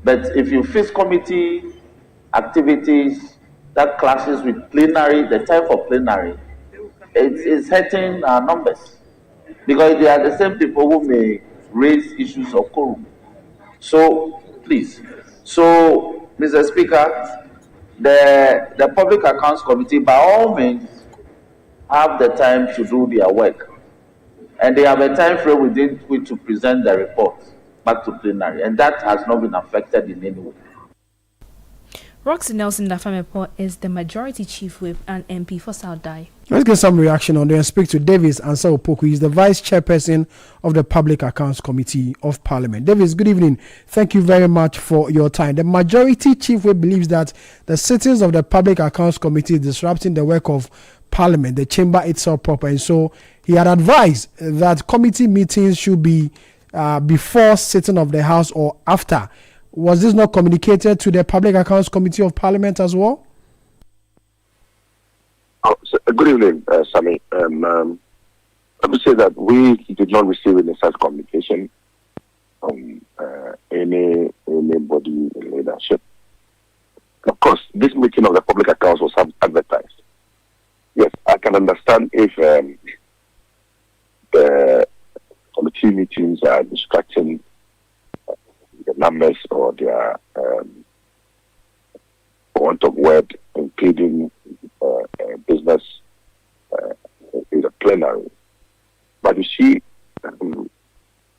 But if you fix committee activities that clashes with plenary, the time for plenary, it's hurting our numbers, because they are the same people who may raise issues of quorum. So, please. So, Mr. Speaker, the Public Accounts Committee, by all means, have the time to do their work. And they have a time frame within which to present the report back to plenary. And that has not been affected in any way. Roxy Nelson Dafamepo is the Majority Chief Whip and MP for South Dai. Let's get some reaction on there and speak to Davis Ansah Opoku. He's the Vice Chairperson of the Public Accounts Committee of Parliament. Davis, good evening. Thank you very much for your time. The Majority Chief Whip believes that the sittings of the Public Accounts Committee is disrupting the work of Parliament, the chamber itself proper. And so he had advised that committee meetings should be before sitting of the House or after. Was this not communicated to the Public Accounts Committee of Parliament as well? Good evening, Sammy. I would say that we did not receive any such communication from anybody in leadership. Of course, this meeting of the Public Accounts was advertised. Yes, I can understand if the committee meetings are distracting the numbers or their want of word, including business in the plenary. But you see,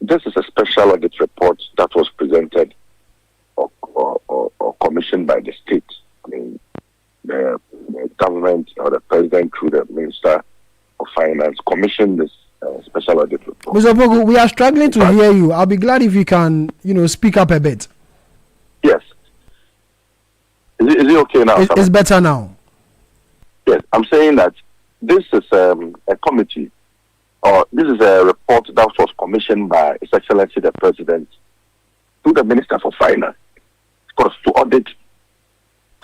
this is a special audit report that was presented or commissioned by the state. I mean, the government or the president through the Minister of Finance commissioned this special audit report. Mr. Opoku, we are struggling to hear you. I'll be glad if you can, speak up a bit. Yes. Is it okay now? It's better now. Yes, I'm saying that this is a committee, or this is a report that was commissioned by His Excellency the President to the Minister for Finance, of course, to audit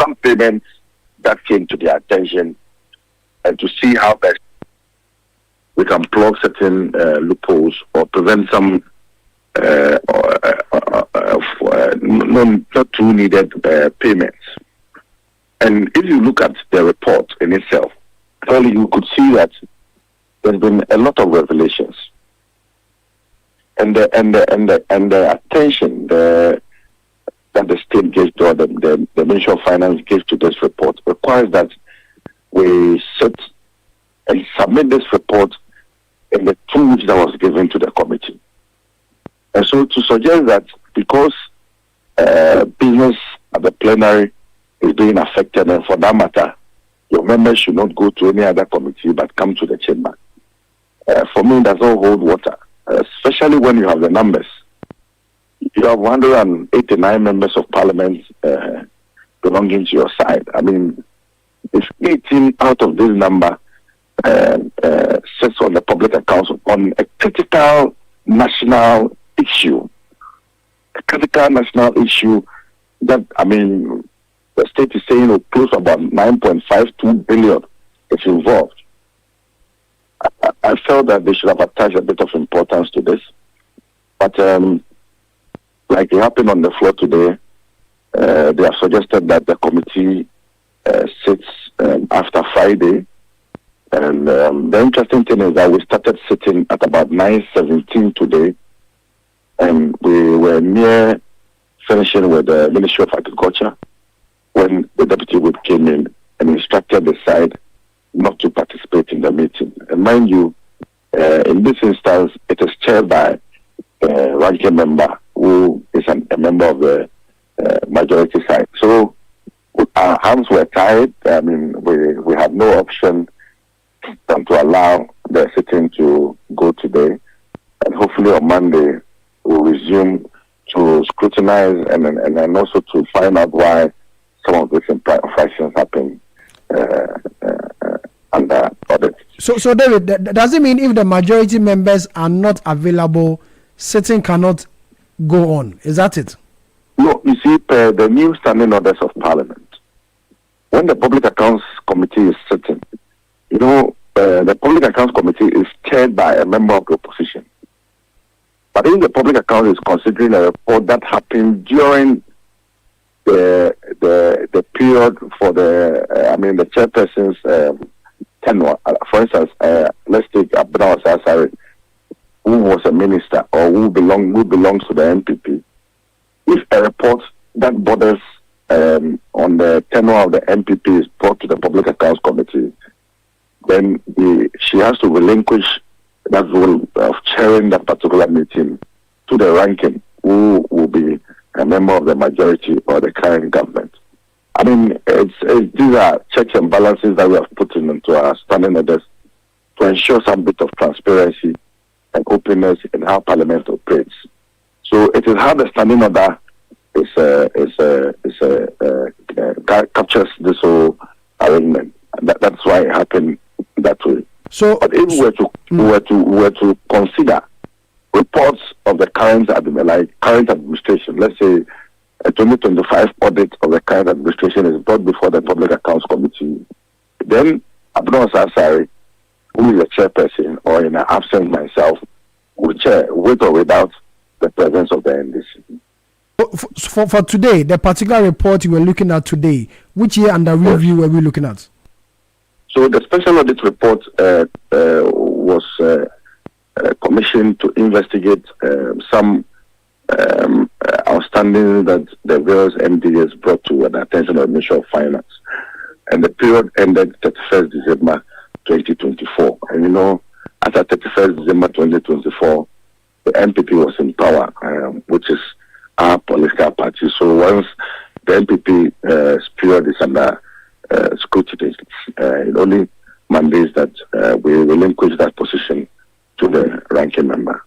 some payments that came to their attention and to see how best we can plug certain loopholes or prevent some not too needed payments. And if you look at the report in itself, clearly you could see that there's been a lot of revelations, and the attention that the state gives to, or the Ministry of Finance gives to this report requires that we sit and submit this report in the 2 weeks that was given to the committee. And so to suggest that because business at the plenary is being affected, and for that matter, your members should not go to any other committee but come to the chamber, for me, does not hold water, especially when you have the numbers. You have 189 members of parliament belonging to your side. I mean, if 18 out of this number sits on the public accounts on a critical national issue, that, I mean, the state is saying close to about 9.52 billion is involved. I felt that they should have attached a bit of importance to this. But like it happened on the floor today, they have suggested that the committee sits after Friday. And the interesting thing is that we started sitting at about 9:17 today, and we were near finishing with the Ministry of Agriculture when the Deputy Whip came in and instructed the side not to participate in the meeting. And mind you, in this instance, it is chaired by a ranking member who is a member of the majority side. So our hands were tied. I mean, we had no option than to allow the sitting to go today. And hopefully on Monday, we'll resume to scrutinize and also to find out why some of these infractions happen under audit. So David, does it mean if the majority members are not available, sitting cannot go on. Is that it? No, you see, the new standing orders of Parliament, when the Public Accounts Committee is sitting, the Public Accounts Committee is chaired by a member of the opposition. But if the Public Accounts is considering a report that happened during the period for the chairperson's tenure, for instance, let's take Abdullah Sassari, who was a minister or who belongs to the MPP. If a report that borders on the tenure of the MPP is brought to the Public Accounts Committee, then she has to relinquish that role of chairing that particular meeting to the ranking, who will be a member of the majority or the current government. I mean, these are checks and balances that we have put into our standing orders to ensure some bit of transparency and openness in how Parliament operates. So it is how the standing order captures this whole arrangement. That's why it happened that way. So, but if we were to consider reports of the current administration, let's say a 2025 audit of the current administration is brought before the Public Accounts Committee, then Abdullah Sassari, who is the chairperson, or in absence myself, will chair with or without the presence of the NDC. For today, the particular report you were looking at today, which year under review were we looking at? So the special audit report was commissioned to investigate some outstanding that the various MDs brought to the attention of the Ministry of Finance. And the period ended 31st December 2024. And after 31st December 2024, the MPP was in power, which is our political party. So once the MPP's period is under scrutiny, it only mandates that we relinquish that position to the ranking member.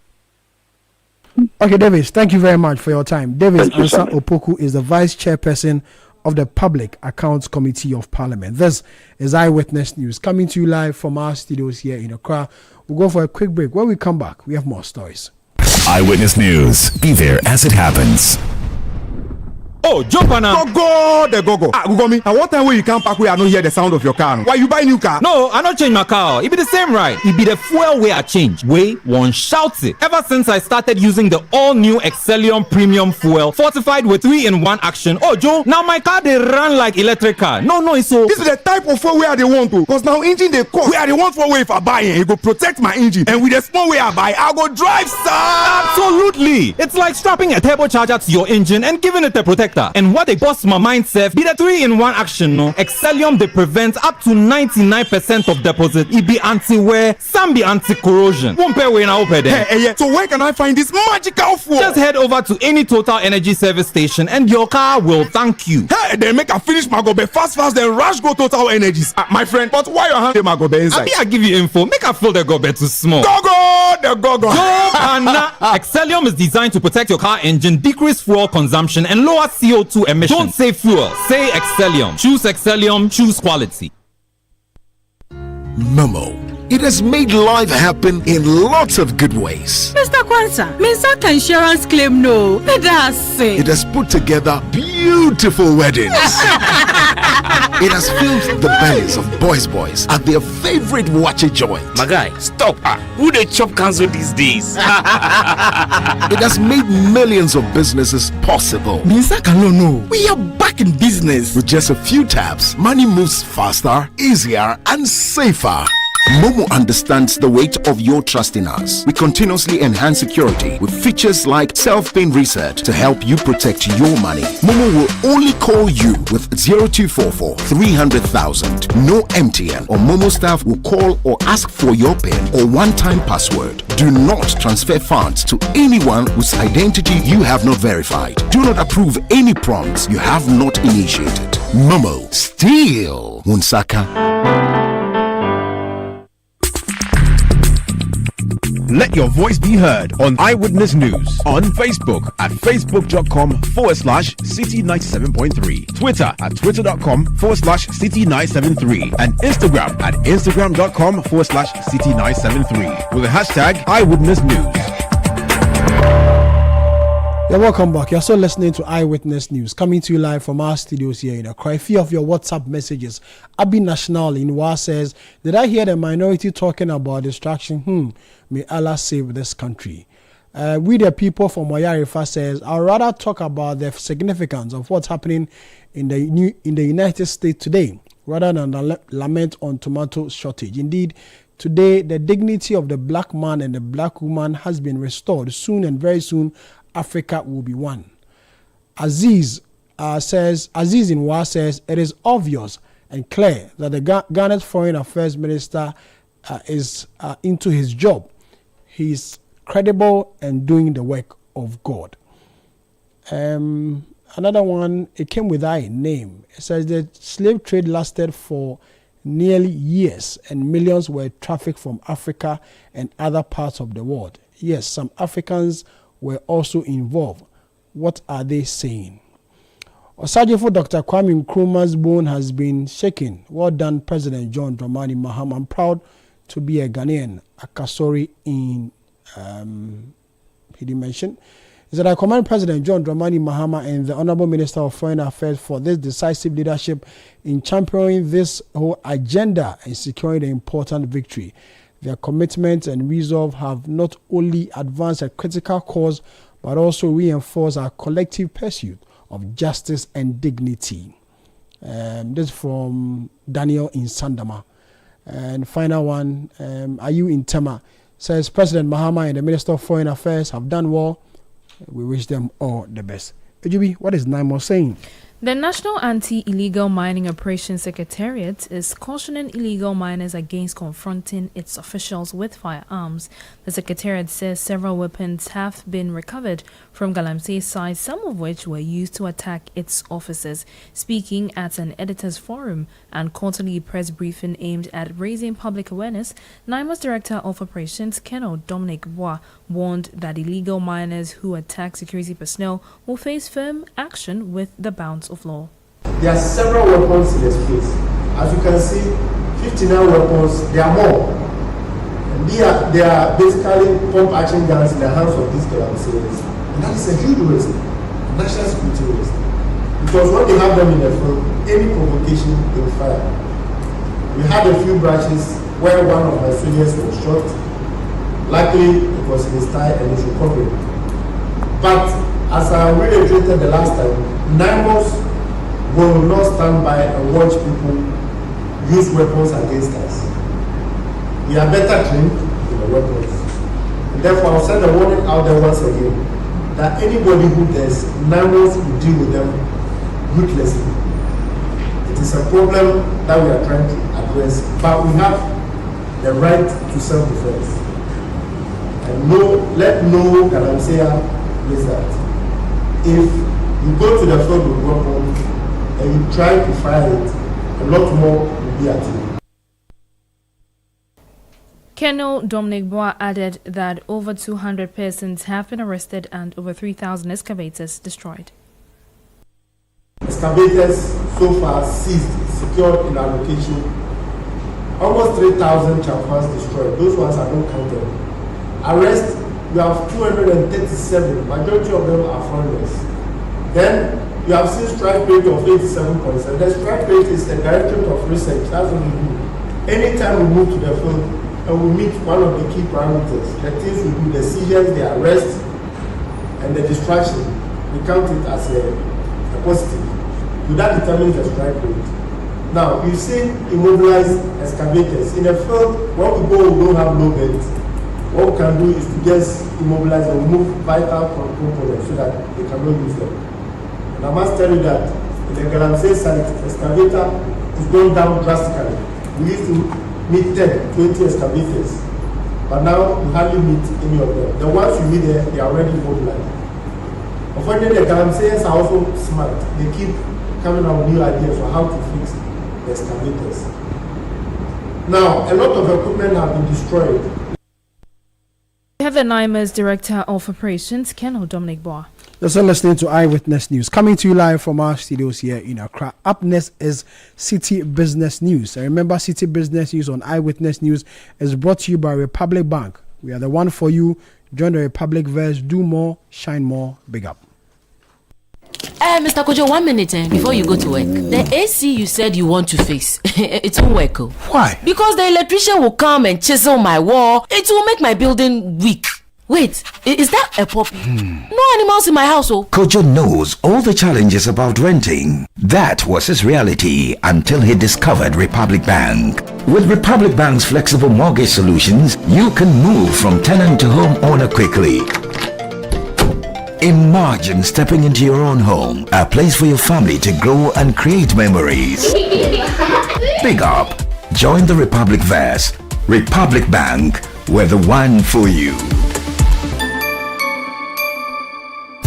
Okay, Davis, thank you very much for your time. Davis Ansah Opoku is the Vice Chairperson of the Public Accounts Committee of Parliament. This is Eyewitness News, coming to you live from our studios here in Accra. We'll go for a quick break. When we come back, we have more stories. Eyewitness News. Be there as it happens. Oh, jump on now. Go, Gugomi. And what time when you come back, we are not hear the sound of your car? Why you buy new car? No, I not change my car. It be the same, right? It be the fuel way I change. Way one shouts it. Ever since I started using the all-new Excellium Premium Fuel, fortified with 3-in-1 action. Oh, Joe, now my car they run like electric car. No, it's so. This is the type of fuel where they want to. Because now engine they cost. Where they want for way if I buy it, it go protect my engine. And with the small way I buy, I go drive, sir. Absolutely. It's like strapping a turbocharger to your engine and giving it a protector. And what they bust my mindset be the 3-in-1 action, no? Excellium they prevent up to 99% of deposit. It be anti-wear, some be anti-corrosion. Won't pay when I open there. Hey, so where can I find this magical fuel? Just head over to any Total Energy service station and your car will thank you. Hey, they make a finish my gobe fast, then rush go Total Energies. My friend, but why your hand my gobe inside? I give you info. Make a fill the gobe too small. Go! Excellium is designed to protect your car engine, decrease fuel consumption, and lower CO2 emissions. Don't say fuel, say Excellium. Choose Excellium, choose quality. Momo. It has made life happen in lots of good ways. Mr. Kwanzaa, Minsaka insurance claim no. It has put together beautiful weddings. It has filled the bellies of boys at their favorite watchy joint. My guy, stop. Who they chop cancel these days? It has made millions of businesses possible. Minsaka no. We are back in business. With just a few taps, money moves faster, easier, and safer. Momo understands the weight of your trust in us. We continuously enhance security with features like self-paying reset to help you protect your money. Momo will only call you with 0244 300,000. No MTN or Momo staff will call or ask for your PIN or one-time password. Do not transfer funds to anyone whose identity you have not verified. Do not approve any prompts you have not initiated. Momo, still Wunsaka. Let your voice be heard on Eyewitness News on Facebook at facebook.com/Citi97.3, Twitter at twitter.com/Citi973, and Instagram at instagram.com/Citi973 with the hashtag Eyewitness News. Yeah, welcome back. You're still listening to Eyewitness News, coming to you live from our studios here in Accra. A few of your WhatsApp messages. Abi National in Wa says, did I hear the minority talking about distraction? May Allah save this country. We the people from Oyarifa says, I'd rather talk about the significance of what's happening in the United States today, rather than lament on tomato shortage. Indeed, today the dignity of the black man and the black woman has been restored. Soon and very soon, Africa will be one. Aziz in Wa says, it is obvious and clear that the Ghana's Foreign Affairs Minister is into his job. He's credible and doing the work of God. Another one, it came with a name. It says the slave trade lasted for nearly years and millions were trafficked from Africa and other parts of the world. Yes, some Africans were also involved. What are they saying? Osajifo Dr. Kwame Nkrumah's bone has been shaken. Well done, President John Dramani Mahama. I'm proud to be a Ghanaian. Akasori in, he didn't mention. He said, I commend President John Dramani Mahama and the Honorable Minister of Foreign Affairs for this decisive leadership in championing this whole agenda and securing the important victory. Their commitment and resolve have not only advanced a critical cause, but also reinforced our collective pursuit of justice and dignity. This from Daniel in Sandama. And final one, are you in Tema? Says President Mahama and the Minister of Foreign Affairs have done well. We wish them all the best. Ejubi, what is Naimo saying? The National Anti-Illegal Mining Operations Secretariat is cautioning illegal miners against confronting its officials with firearms. The Secretariat says several weapons have been recovered from Galamsey's side, some of which were used to attack its officers. Speaking at an editors' forum and quarterly press briefing aimed at raising public awareness, NIMO's Director of Operations, Colonel Dominic Bois, warned that illegal miners who attack security personnel will face firm action with the bounds of law. There are several weapons in the streets. As you can see, 59 weapons, there are more. And they are basically pump action guns in the hands of these Galamseys. And that is a huge risk, national security risk. Because when they have them in the field, any provocation they will fire. We had a few branches where one of my soldiers was shot. Luckily, it was in his thigh and he's recovering. But as I reiterated the last time, NIMOS will not stand by and watch people use weapons against us. We are better trained in the weapons. And therefore, I'll send a warning out there once again that anybody who does, NIMOS will deal with them ruthlessly. It is a problem that we are trying to address, but we have the right to self-defense. And let no Galamseya miss that. If you go to the field with weapons and you try to fire it, a lot more will be at you. Colonel Dominic Bois added that over 200 persons have been arrested and over 3,000 excavators destroyed. Excavators so far seized, secured in our location. Almost 3,000 champas destroyed. Those ones are not counted. Arrest, you have 237, majority of them are foreigners. Then you have seen strike rate of 87.7. The strike rate is the Directorate of Research. That's what we do. Anytime we move to the field and we meet one of the key parameters, the things we do, the seizures, the arrest, and the distraction, we count it as a positive. So that determines the strike rate. Now, you see immobilized excavators. In the field, when we go, we don't have low beds. What we can do is to just immobilize and remove vital components so that they cannot use them. And I must tell you that in the Galamsey site, excavator is going down drastically. We used to meet 10, 20 excavators, but now we hardly meet any of them. The ones you meet there, they are already mobilized. Unfortunately, the Galamseyers are also smart. They keep coming up with new ideas on how to fix the excavators. Now, a lot of equipment have been destroyed. We have the NIMO's Director of Operations, Colonel Dominic Bois. You're listening to Eyewitness News, coming to you live from our studios here in Accra. Up next is Citi Business News. And remember, Citi Business News on Eyewitness News is brought to you by Republic Bank. We are the one for you. Join the Republic Verse. Do more, shine more. Big up. Mr. Kojo, 1 minute before you go to work. The AC you said you want to fix, it won't work. Why? Because the electrician will come and chisel my wall. It will make my building weak. Wait, is that a puppy? No animals in my house, oh. Kojo knows all the challenges about renting. That was his reality until he discovered Republic Bank. With Republic Bank's flexible mortgage solutions, you can move from tenant to homeowner quickly. Imagine stepping into your own home, a place for your family to grow and create memories. Big up. Join the Republic Verse. Republic Bank, we're the one for you.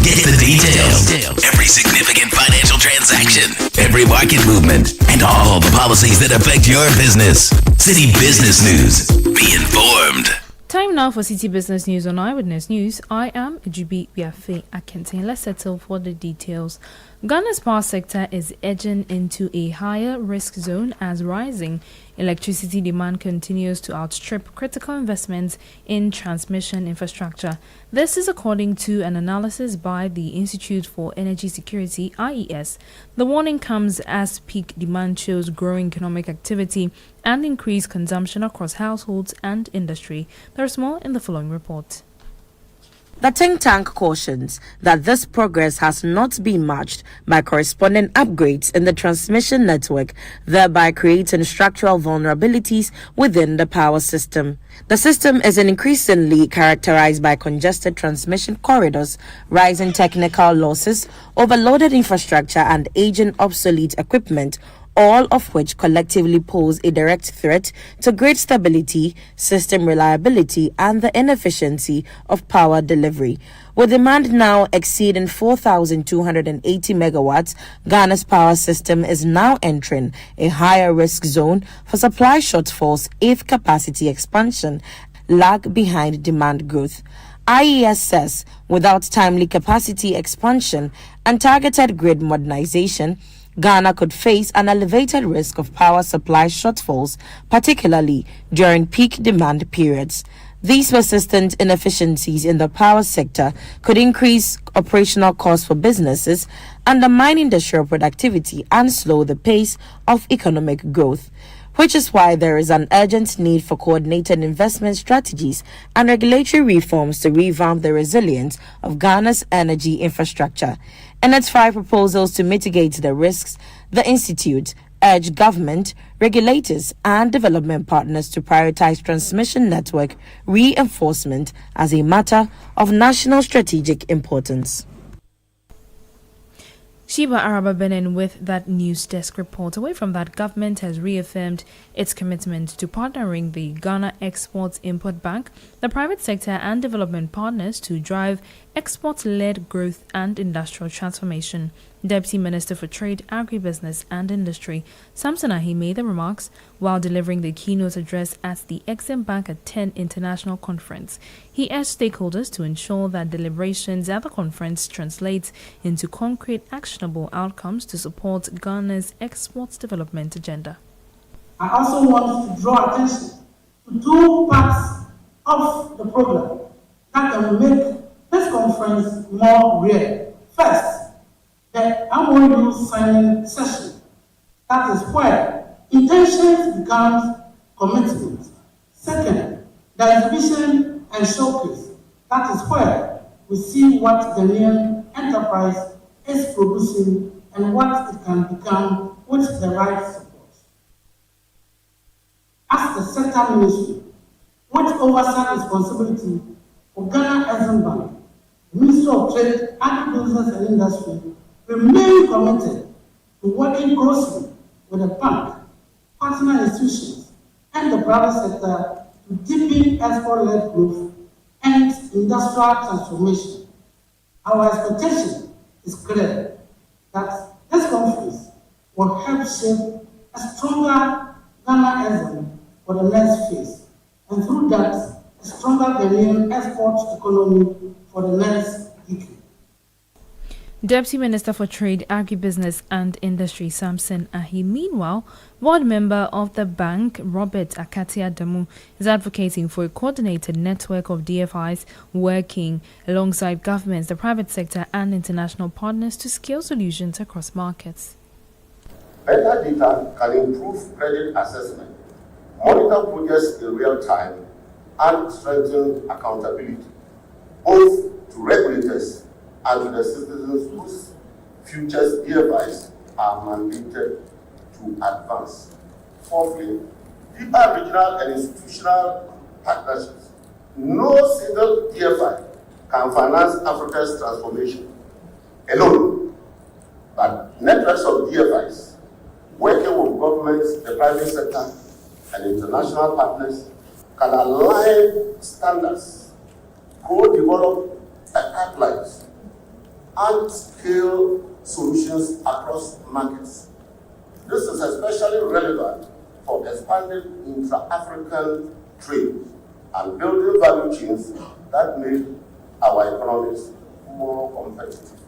Get the details. Every significant financial transaction, every market movement, and all the policies that affect your business. Citi Business News. Be informed. Time now for Citi Business News on Eyewitness News. I am Jubi Biafe Akentin. Let's settle for the details. Ghana's power sector is edging into a higher risk zone as rising electricity demand continues to outstrip critical investments in transmission infrastructure. This is according to an analysis by the Institute for Energy Security, IES. The warning comes as peak demand shows growing economic activity and increased consumption across households and industry. There's more in the following report. The think tank cautions that this progress has not been matched by corresponding upgrades in the transmission network, thereby creating structural vulnerabilities within the power system. The system is increasingly characterized by congested transmission corridors, rising technical losses, overloaded infrastructure, and aging obsolete equipment, all of which collectively pose a direct threat to grid stability, system reliability, and the inefficiency of power delivery. With demand now exceeding 4,280 megawatts, Ghana's power system is now entering a higher risk zone for supply shortfalls if capacity expansion lag behind demand growth. IES says without timely capacity expansion and targeted grid modernization, Ghana could face an elevated risk of power supply shortfalls, particularly during peak demand periods. These persistent inefficiencies in the power sector could increase operational costs for businesses, undermine industrial productivity, and slow the pace of economic growth, which is why there is an urgent need for coordinated investment strategies and regulatory reforms to revamp the resilience of Ghana's energy infrastructure. In its 5 proposals to mitigate the risks, the Institute urged government, regulators, and development partners to prioritize transmission network reinforcement as a matter of national strategic importance. Sheba Araba Benin with that news desk report. Away from that, government has reaffirmed its commitment to partnering the Ghana Export-Import Bank, the private sector and development partners to drive export-led growth and industrial transformation. Deputy Minister for Trade, Agribusiness and Industry, Samson Ahi, made the remarks while delivering the keynote address at the Exim Bank at 10 International Conference. He urged stakeholders to ensure that deliberations at the conference translate into concrete, actionable outcomes to support Ghana's exports development agenda. I also want to draw attention to 2 parts of the program that can make this conference more real. First, the MOU signing session. That is where intentions becomes commitment. Second, the exhibition and showcase. That is where we see what the Ghanaian enterprise is producing and what it can become with the right support. As the sector ministry, with oversight responsibility for Ghana Exim Bank, the Ministry of Trade, Agribusiness and Industry remain committed to working closely with the bank, partner institutions, and the private sector to deepen export-led growth and industrial transformation. Our expectation is clear that this conference will help shape a stronger Ghana Exim for the next phase, and through that, a stronger Ghanaian export economy for the next decade. Deputy Minister for Trade, Agribusiness and Industry Samson Ahi, meanwhile, board member of the bank, Robert Akati Adamu, is advocating for a coordinated network of DFIs working alongside governments, the private sector and international partners to scale solutions across markets. Better data can improve credit assessment, monitor projects in real time, and strengthen accountability, both to regulators and to the citizens whose futures DFIs are mandated to advance. Fourthly, deeper regional and institutional partnerships. No single DFI can finance Africa's transformation alone, but networks of DFIs working with governments, the private sector, and international partners can align standards, co-develop pipelines, and scale solutions across markets. This is especially relevant for expanding intra-African trade and building value chains that make our economies more competitive.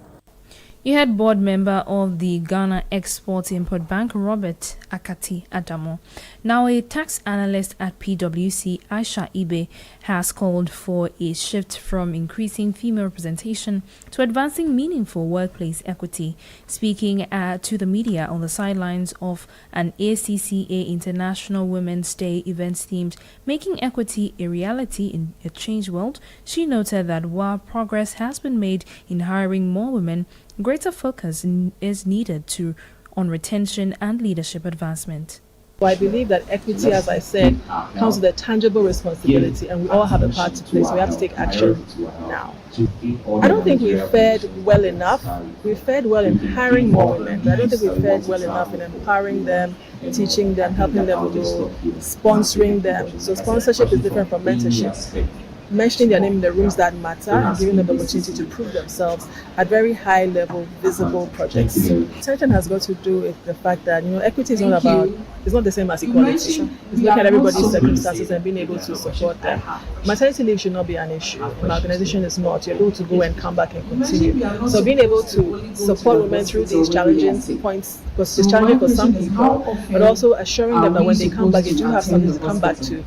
You had board member of the Ghana Export-Import Bank, Robert Akati Adamu. Now, a tax analyst at PwC, Aisha Ibe, has called for a shift from increasing female representation to advancing meaningful workplace equity. Speaking to the media on the sidelines of an ACCA International Women's Day event themed Making Equity a Reality in a Changed World, she noted that while progress has been made in hiring more women, greater focus is needed on retention and leadership advancement. I believe that equity, as I said, comes with a tangible responsibility, and we all have a part to play, so we have to take action now. I don't think we fared well enough. We fared well in hiring more women, but I don't think we fared well enough in empowering them, teaching them, helping them grow, sponsoring them. So sponsorship is different from mentorship. Mentioning their name in the rooms that matter and giving them the opportunity to prove themselves at very high level, visible projects. Attention has got to do with the fact that equity is not about, it's not the same as equality. It's looking at everybody's circumstances and being able to support them. Maternity leave should not be an issue. An organization is not. You're able to go and come back and continue. So being able to support women through these challenging points, because it's challenging for some people, but also assuring them that when they come back, they do have something to come back to.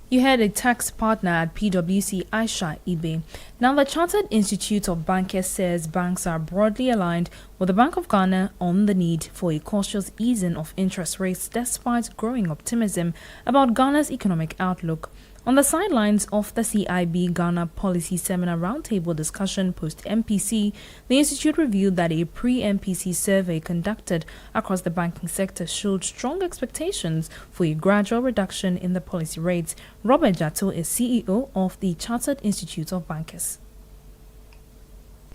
You had a tax partner at PwC, Aisha Ibe. Now, the Chartered Institute of Bankers says banks are broadly aligned with the Bank of Ghana on the need for a cautious easing of interest rates despite growing optimism about Ghana's economic outlook. On the sidelines of the CIB Ghana Policy Seminar Roundtable discussion post-MPC, the Institute revealed that a pre-MPC survey conducted across the banking sector showed strong expectations for a gradual reduction in the policy rates. Robert Jatto is CEO of the Chartered Institute of Bankers.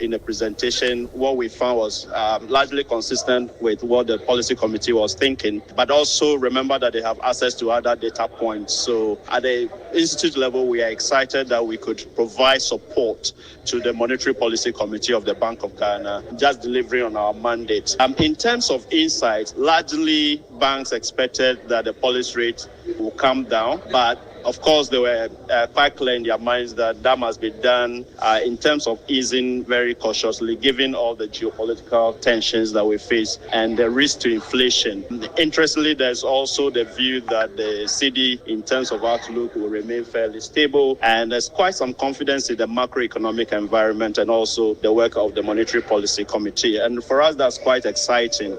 In the presentation, what we found was largely consistent with what the policy committee was thinking, but also remember that they have access to other data points. So at the institute level, we are excited that we could provide support to the monetary policy committee of the Bank of Ghana, just delivering on our mandate. In terms of insights, largely banks expected that the policy rate will come down, but of course, they were quite clear in their minds that that must be done in terms of easing very cautiously, given all the geopolitical tensions that we face and the risk to inflation. Interestingly, there's also the view that the Citi, in terms of outlook, will remain fairly stable, and there's quite some confidence in the macroeconomic environment and also the work of the Monetary Policy Committee. And for us, that's quite exciting.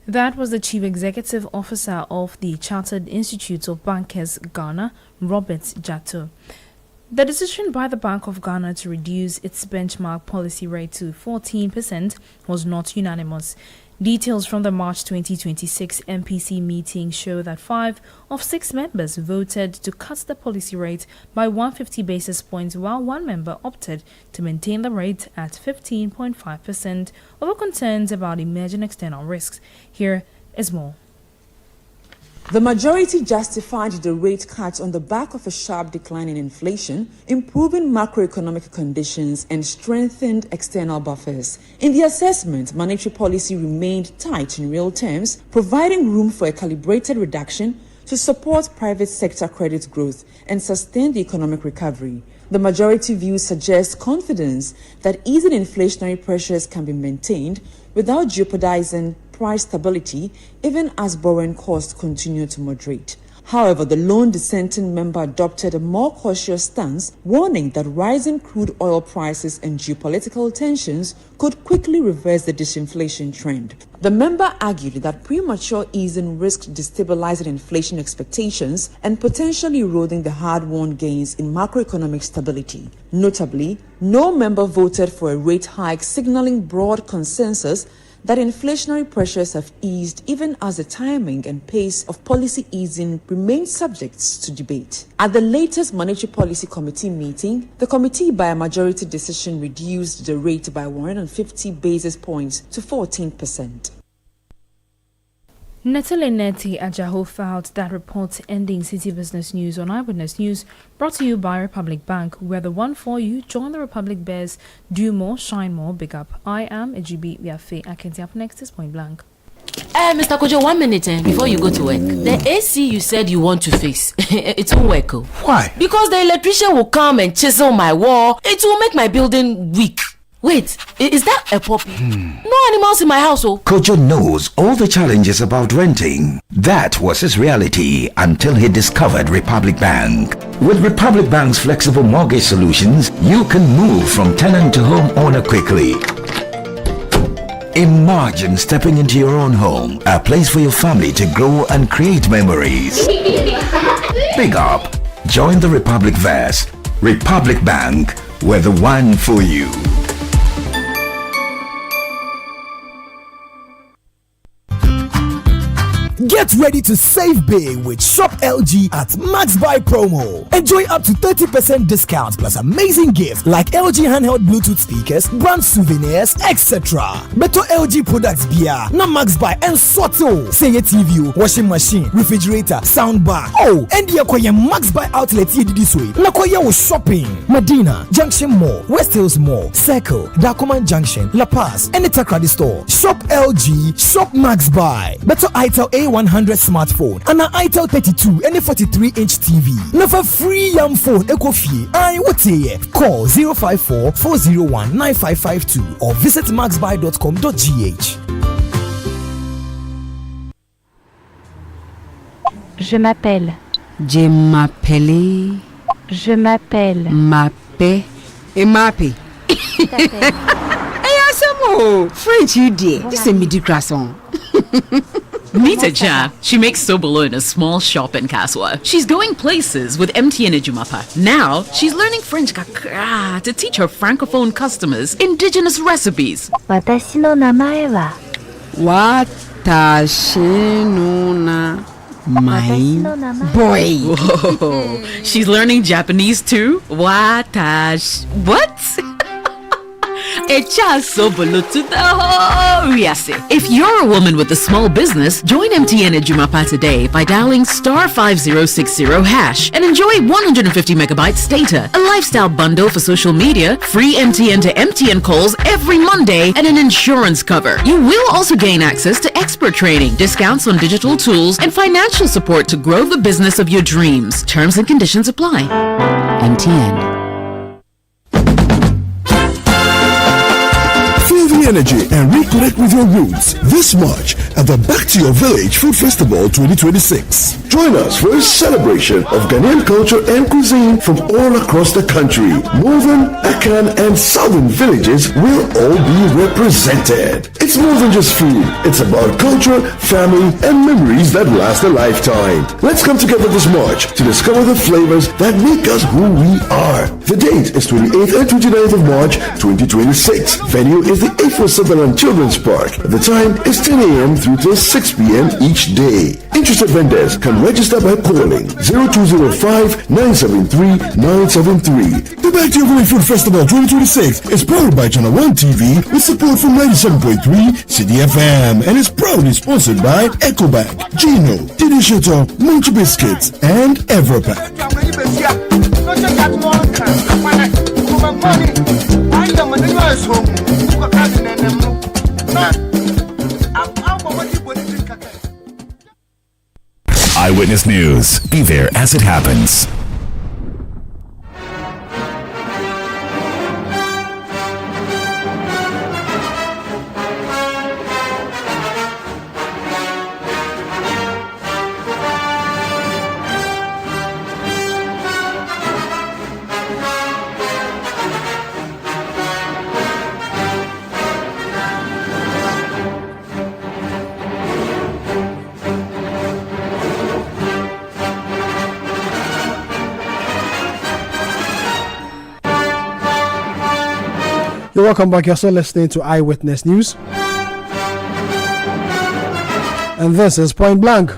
That was the Chief Executive Officer of the Chartered Institute of Bankers Ghana, Robert Jatto. The decision by the Bank of Ghana to reduce its benchmark policy rate to 14% was not unanimous. Details from the March 2026 MPC meeting show that 5 of 6 members voted to cut the policy rate by 150 basis points, while 1 member opted to maintain the rate at 15.5% over concerns about emerging external risks. Here is more. The majority justified the rate cut on the back of a sharp decline in inflation, improving macroeconomic conditions, and strengthened external buffers. In the assessment, monetary policy remained tight in real terms, providing room for a calibrated reduction to support private sector credit growth and sustain the economic recovery. The majority view suggests confidence that easing inflationary pressures can be maintained without jeopardizing price stability, even as borrowing costs continue to moderate. However, the lone dissenting member adopted a more cautious stance, warning that rising crude oil prices and geopolitical tensions could quickly reverse the disinflation trend. The member argued that premature easing risked destabilizing inflation expectations and potentially eroding the hard-won gains in macroeconomic stability. Notably, no member voted for a rate hike, signaling broad consensus that inflationary pressures have eased even as the timing and pace of policy easing remain subjects to debate. At the latest Monetary Policy Committee meeting, the committee by a majority decision reduced the rate by 150 basis points to 14%. Neti Ajaho filed that report ending Citi Business News on Eyewitness News, brought to you by Republic Bank, where the one for you. Join the Republic Bears. Do more, shine more, big up. I am Ejibi Wiafe. I can up next is Point Blank. Mr. Kojo, 1 minute before you go to work. The AC you said you want to fix, it won't work. Why? Because the electrician will come and chisel my wall. It will make my building weak. Wait, is that a puppy? No animals in my house, oh. Kojo knows all the challenges about renting. That was his reality until he discovered Republic Bank. With Republic Bank's flexible mortgage solutions, you can move from tenant to homeowner quickly. Imagine stepping into your own home, a place for your family to grow and create memories. Big up. Join the Republic Verse. Republic Bank, we're the one for you. Get ready to save big with Shop LG at Max Buy promo. Enjoy up to 30% discount plus amazing gifts like LG handheld Bluetooth speakers, brand souvenirs, etc. Better LG products beer, na Max Buy and Soto. Say a TV, washing machine, refrigerator, sound bar. Oh, and you acquire Max Buy outlet here this way. Na kwaya shopping. Medina, Junction Mall, West Hills Mall, Circle, Dacoman Junction, La Paz, and the Takrady store. Shop LG, shop Max Buy. Better Itel A100 smartphone and an Itel 32 and a 43-inch TV. Never free young phone Ecofi. What's here? Call 054-401-9552 or visit maxbuy.com.gh. Je m'appelle. Je m'appelle. Je m'appelle. Mappé. Et mappé. Hey, Asamo! French, you dear. This is a midi croissant. Meet Aja. She makes sobolo in a small shop in Kaswa. She's going places with MTN Ejumapa. Now, she's learning French kakra to teach her francophone customers indigenous recipes. Watashi no namae wa. Watashi no na. My boy. Whoa. She's learning Japanese too? Watash. What? If you're a woman with a small business, join MTN Ejumapa today by dialing *5060# and enjoy 150 megabytes data, a lifestyle bundle for social media, free MTN to MTN calls every Monday, and an insurance cover. You will also gain access to expert training, discounts on digital tools, and financial support to grow the business of your dreams. Terms and conditions apply. MTN. Energy and reconnect with your roots this March at the Back to Your Village Food Festival 2026. Join us for a celebration of Ghanaian culture and cuisine from all across the country. Northern, Akan, and Southern villages will all be represented. It's more than just food. It's about culture, family, and memories that last a lifetime. Let's come together this March to discover the flavors that make us who we are. The date is 28th and 29th of March 2026. Venue is the for Sutherland Children's Park. The time is 10 a.m. through till 6 p.m. each day. Interested vendors can register by calling 0205-973-973. The Back to Your Village Food Festival 2026 is powered by Channel 1 TV with support from 97.3 Citi FM and is proudly sponsored by Ecobank, Gino, Didi Shuttle, Munch Biscuits, and Everpack. Eyewitness News. Be there as it happens. You're welcome back. You're still listening to Eyewitness News. And this is Point Blank.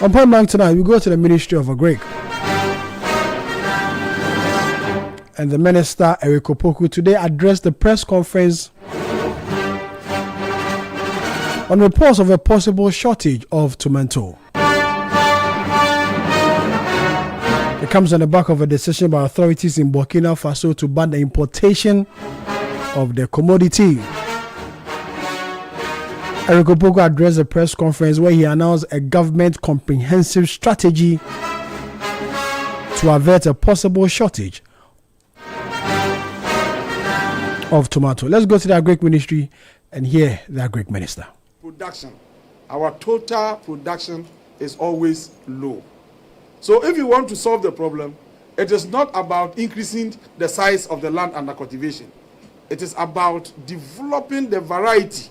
On Point Blank tonight, we go to the Ministry of Agric. And the Minister, Eric Opoku, today addressed the press conference on reports of a possible shortage of tomato. It comes on the back of a decision by authorities in Burkina Faso to ban the importation of the commodity. Eric Opoku addressed the press conference where he announced a government comprehensive strategy to avert a possible shortage of tomato. Let's go to the Agric Ministry and hear the Agric Minister. Production. Our total production is always low. So if you want to solve the problem, it is not about increasing the size of the land under cultivation. It is about developing the variety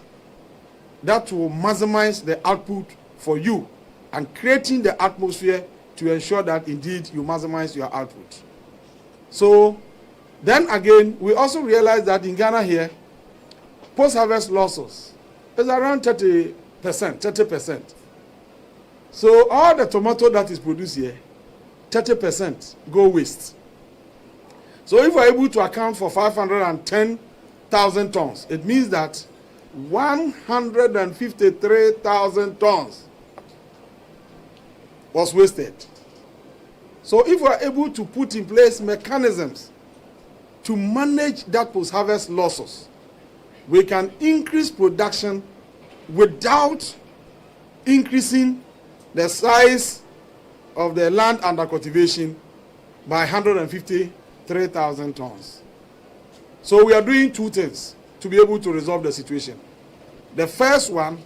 that will maximize the output for you and creating the atmosphere to ensure that indeed you maximize your output. So then again, we also realize that in Ghana here, post-harvest losses is around 30%. So all the tomato that is produced here, 30% go waste. So if we're able to account for 510,000 tons, it means that 153,000 tons was wasted. So if we're able to put in place mechanisms to manage that post-harvest losses, we can increase production without increasing the size of the land under cultivation by 153,000 tons. So we are doing two things to be able to resolve the situation. The first one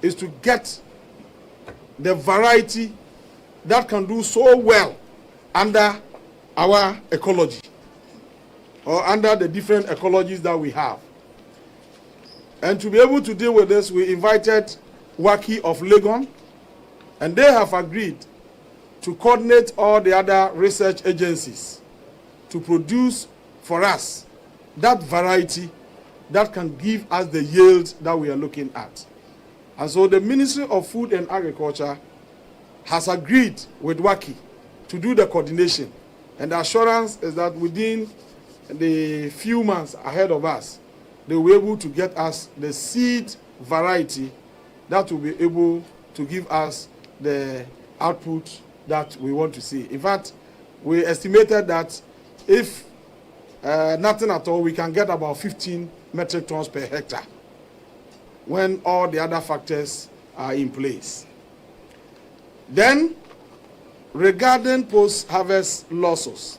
is to get the variety that can do so well under our ecology or under the different ecologies that we have. And to be able to deal with this, we invited WACI of Legon, and they have agreed to coordinate all the other research agencies to produce for us that variety that can give us the yield that we are looking at. And so the Ministry of Food and Agriculture has agreed with WACI to do the coordination. And the assurance is that within the few months ahead of us, they will be able to get us the seed variety that will be able to give us the output that we want to see. In fact, we estimated that if nothing at all, we can get about 15 metric tons per hectare when all the other factors are in place. Then, regarding post-harvest losses,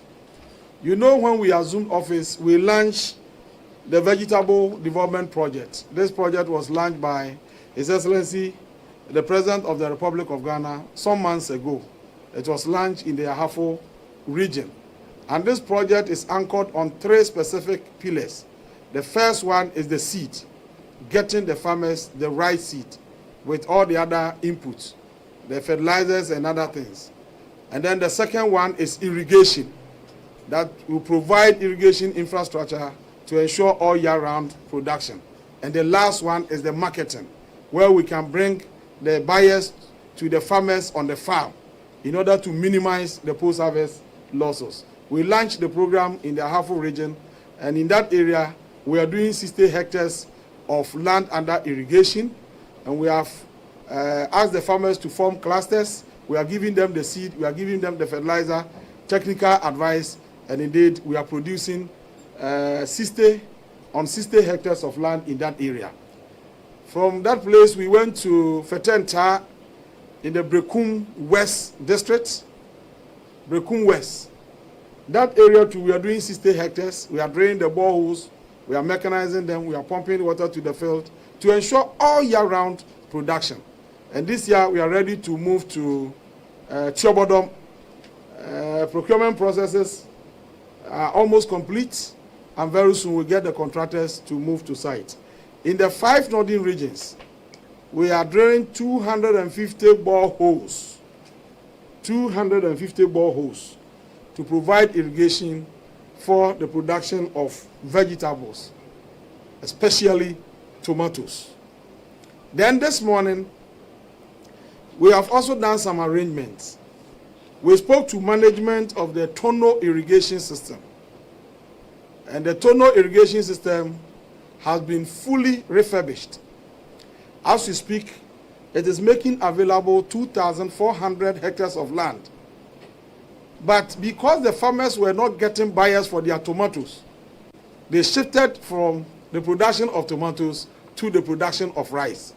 you know, when we assumed office, we launched the Vegetable Development Project. This project was launched by His Excellency, the President of the Republic of Ghana, some months ago. It was launched in the Ahafo region. And this project is anchored on three specific pillars. The first one is the seed, getting the farmers the right seed with all the other inputs, the fertilizers and other things. And then the second one is irrigation, that will provide irrigation infrastructure to ensure all year-round production. And the last one is the marketing, where we can bring the buyers to the farmers on the farm in order to minimize the post-harvest losses. We launched the program in the Ahafo region, and in that area, we are doing 60 hectares of land under irrigation, and we have asked the farmers to form clusters. We are giving them the seed, we are giving them the fertilizer, technical advice, and indeed, we are producing 60 hectares of land in that area. From that place, we went to Fetenta in the Brekum West district. Brekum West. That area too, we are doing 60 hectares. We are draining the boreholes. We are mechanizing them. We are pumping water to the field to ensure all year-round production. And this year, we are ready to move to Chiobodom. Procurement processes are almost complete, and very soon we'll get the contractors to move to site. In the 5 northern regions, we are drilling 250 boreholes. 250 boreholes to provide irrigation for the production of vegetables, especially tomatoes. Then this morning, we have also done some arrangements. We spoke to management of the Tono irrigation system. And the Tono irrigation system has been fully refurbished. As we speak, it is making available 2,400 hectares of land. But because the farmers were not getting buyers for their tomatoes, they shifted from the production of tomatoes to the production of rice.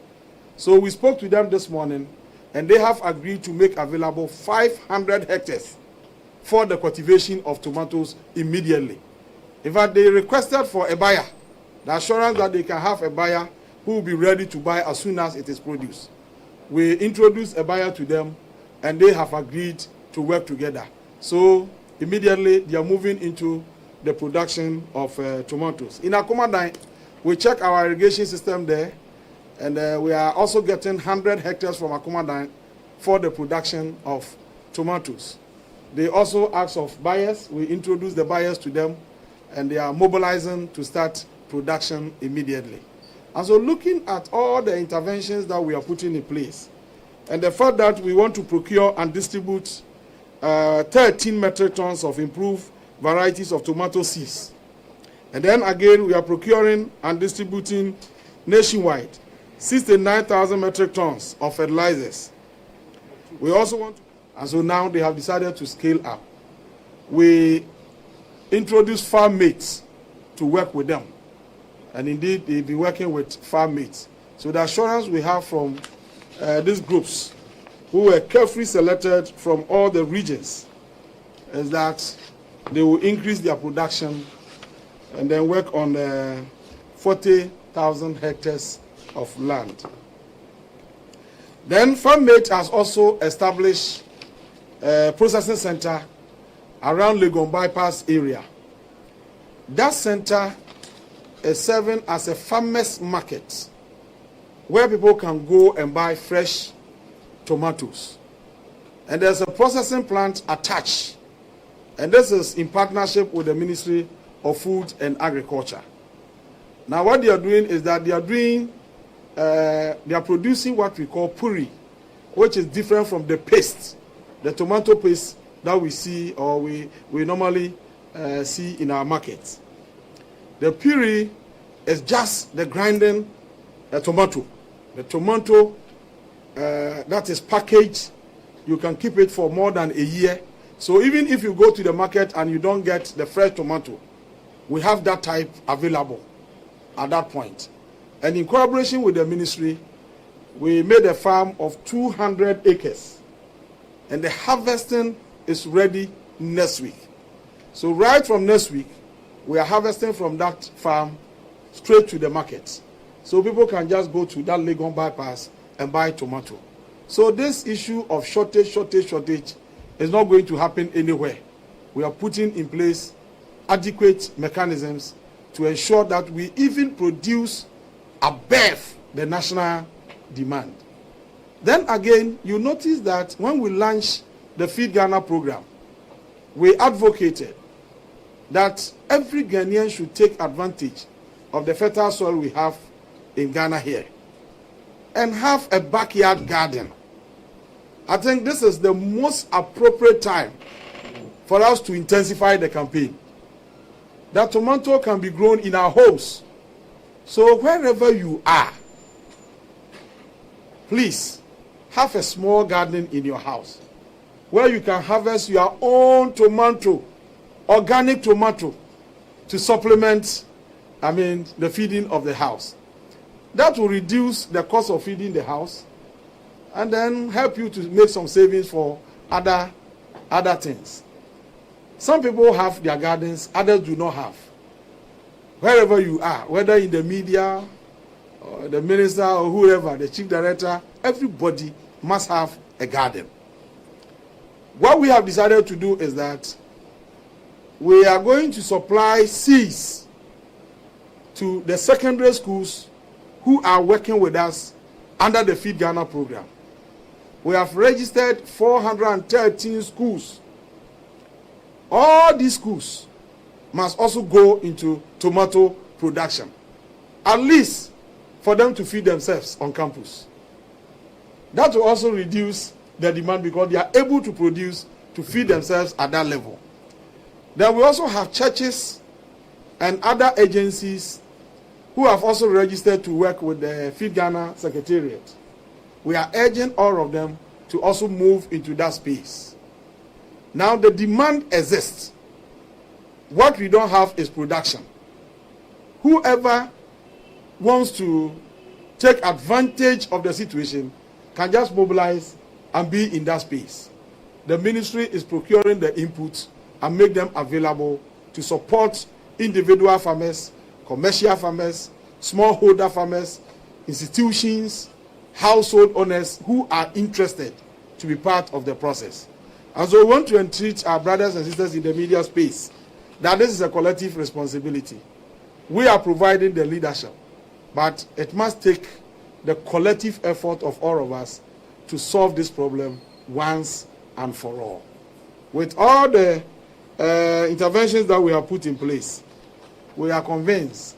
So we spoke to them this morning, and they have agreed to make available 500 hectares for the cultivation of tomatoes immediately. In fact, they requested for a buyer, the assurance that they can have a buyer who will be ready to buy as soon as it is produced. We introduced a buyer to them, and they have agreed to work together. So immediately they are moving into the production of tomatoes. In Akumadai, we check our irrigation system there, and we are also getting 100 hectares from Akumadai for the production of tomatoes. They also ask of buyers. We introduce the buyers to them, and they are mobilizing to start production immediately. And so looking at all the interventions that we are putting in place, and the fact that we want to procure and distribute 13 metric tons of improved varieties of tomato seeds. And then again, we are procuring and distributing nationwide 69,000 metric tons of fertilizers. We also want to, and so now they have decided to scale up. We introduced farm mates to work with them. And indeed, they've been working with farm mates. So the assurance we have from these groups, who were carefully selected from all the regions, is that they will increase their production and then work on 40,000 hectares of land. Then FarmMate has also established a processing center around Legon Bypass area. That center is serving as a farmers market where people can go and buy fresh tomatoes. And there's a processing plant attached. And this is in partnership with the Ministry of Food and Agriculture. Now what they are doing is that they are producing what we call puree, which is different from the paste, the tomato paste that we see or we normally see in our markets. The puree is just the grinding tomato. The tomato that is packaged, you can keep it for more than a year. So even if you go to the market and you don't get the fresh tomato, we have that type available at that point. And in collaboration with the ministry, we made a farm of 200 acres. And the harvesting is ready next week. So right from next week, we are harvesting from that farm straight to the market. So people can just go to that Legon bypass and buy tomato. So this issue of shortage is not going to happen anywhere. We are putting in place adequate mechanisms to ensure that we even produce above the national demand. Then again, you notice that when we launched the Feed Ghana program, we advocated that every Ghanaian should take advantage of the fertile soil we have in Ghana here and have a backyard garden. I think this is the most appropriate time for us to intensify the campaign. That tomato can be grown in our homes. So wherever you are, please have a small garden in your house where you can harvest your own tomato, organic tomato, to supplement, the feeding of the house. That will reduce the cost of feeding the house and then help you to make some savings for other things. Some people have their gardens, others do not have. Wherever you are, whether in the media, or the minister, or whoever, the chief director, everybody must have a garden. What we have decided to do is that we are going to supply seeds to the secondary schools who are working with us under the Feed Ghana program. We have registered 413 schools. All these schools must also go into tomato production, at least for them to feed themselves on campus. That will also reduce the demand because they are able to produce to feed themselves at that level. Then we also have churches and other agencies who have also registered to work with the Feed Ghana Secretariat. We are urging all of them to also move into that space. Now the demand exists. What we don't have is production. Whoever wants to take advantage of the situation can just mobilize and be in that space. The ministry is procuring the inputs and make them available to support individual farmers, commercial farmers, smallholder farmers, institutions, household owners who are interested to be part of the process. And so we want to entreat our brothers and sisters in the media space that this is a collective responsibility. We are providing the leadership, but it must take the collective effort of all of us to solve this problem once and for all. With all the interventions that we have put in place, we are convinced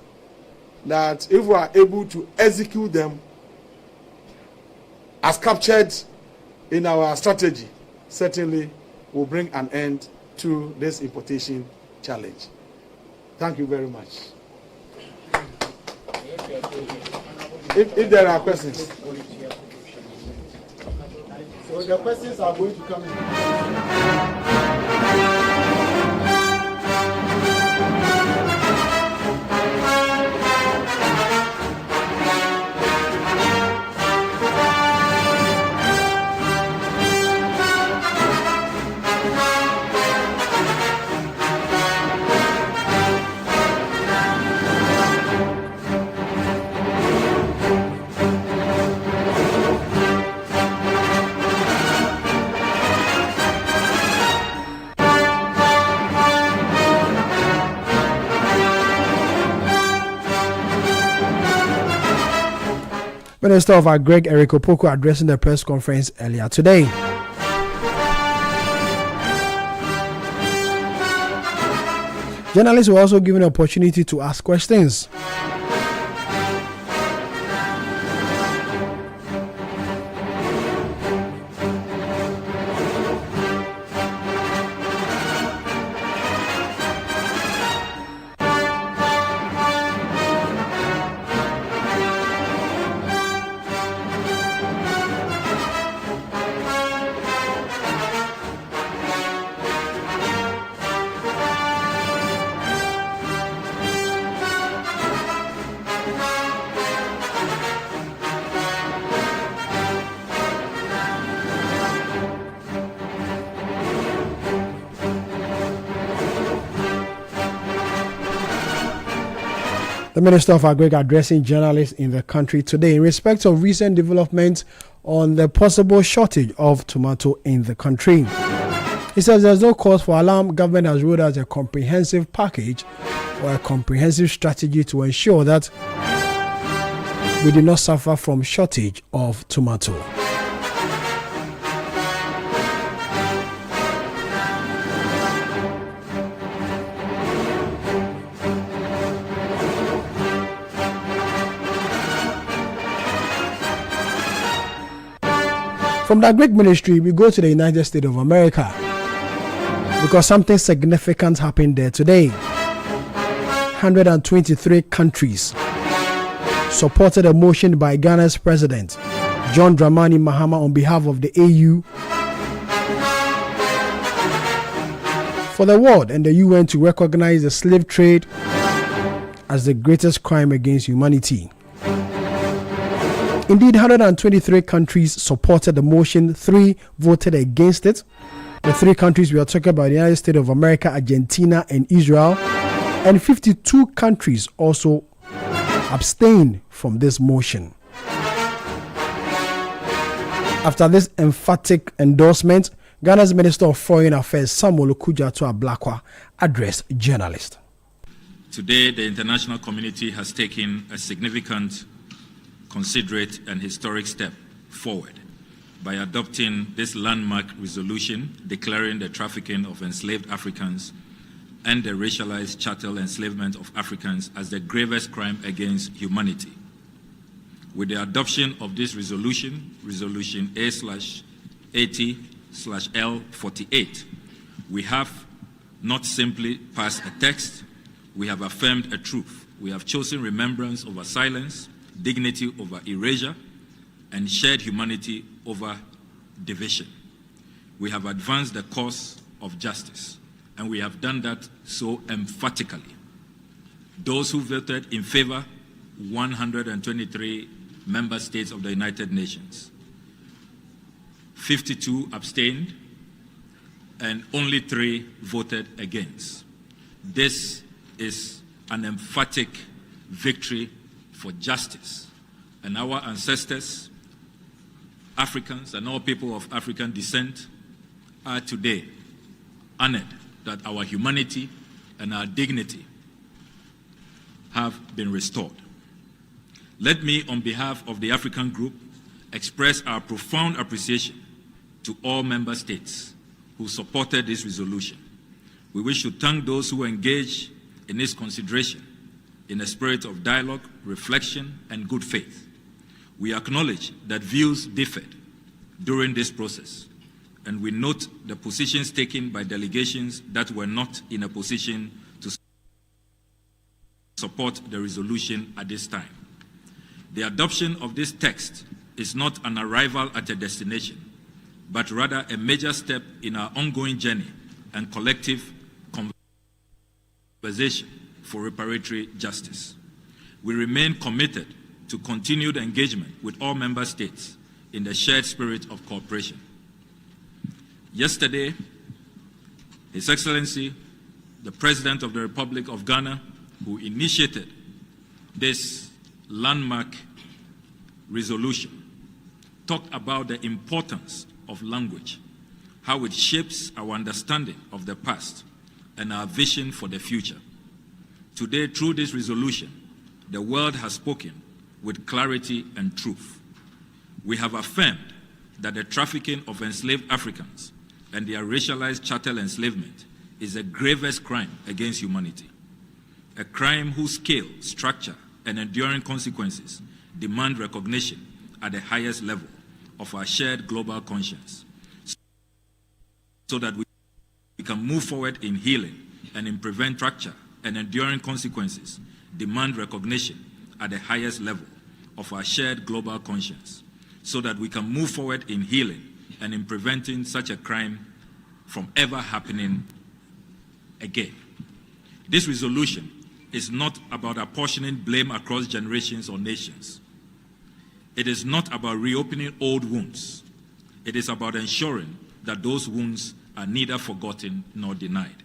that if we are able to execute them as captured in our strategy, certainly will bring an end to this importation challenge. Thank you very much. If there are questions. So the questions are going to come in. Minister of Agric Eric Opoko addressing the press conference earlier today. Journalists were also given an opportunity to ask questions. The Minister of Agric addressing journalists in the country today in respect of recent developments on the possible shortage of tomato in the country. He says there's no cause for alarm. Government has rolled out a comprehensive package or a comprehensive strategy to ensure that we do not suffer from shortage of tomato. From the Agric Ministry, we go to the United States of America because something significant happened there today. 123 countries supported a motion by Ghana's President, John Dramani Mahama, on behalf of the AU for the world and the UN to recognize the slave trade as the greatest crime against humanity. Indeed, 123 countries supported the motion, 3 voted against it. The 3 countries we are talking about, the United States of America, Argentina, and Israel, and 52 countries also abstained from this motion. After this emphatic endorsement, Ghana's Minister of Foreign Affairs, Samuel Okudzeto Ablakwa, addressed journalists. Today, the international community has taken a significant considerate and historic step forward by adopting this landmark resolution declaring the trafficking of enslaved Africans and the racialized chattel enslavement of Africans as the gravest crime against humanity. With the adoption of this resolution, Resolution A/80/L48, we have not simply passed a text, we have affirmed a truth. We have chosen remembrance over silence, dignity over erasure, and shared humanity over division. We have advanced the cause of justice, and we have done that so emphatically. Those who voted in favor, 123 member states of the United Nations. 52 abstained, and only 3 voted against. This is an emphatic victory for justice, and our ancestors, Africans and all people of African descent, are today honored that our humanity and our dignity have been restored. Let me, on behalf of the African Group, express our profound appreciation to all member states who supported this resolution. We wish to thank those who engaged in its consideration in a spirit of dialogue, reflection, and good faith. We acknowledge that views differed during this process, and we note the positions taken by delegations that were not in a position to support the resolution at this time. The adoption of this text is not an arrival at a destination, but rather a major step in our ongoing journey and collective conversation for reparatory justice. We remain committed to continued engagement with all member states in the shared spirit of cooperation. Yesterday, His Excellency, the President of the Republic of Ghana, who initiated this landmark resolution, talked about the importance of language, how it shapes our understanding of the past and our vision for the future. Today, through this resolution, the world has spoken with clarity and truth. We have affirmed that the trafficking of enslaved Africans and their racialized chattel enslavement is the gravest crime against humanity, a crime whose scale, structure, and enduring consequences demand recognition at the highest level of our shared global conscience, so that we can move forward in healing and in prevent fracture and enduring consequences demand recognition at the highest level of our shared global conscience, so that we can move forward in healing and in preventing such a crime from ever happening again. This resolution is not about apportioning blame across generations or nations. It is not about reopening old wounds. It is about ensuring that those wounds are neither forgotten nor denied.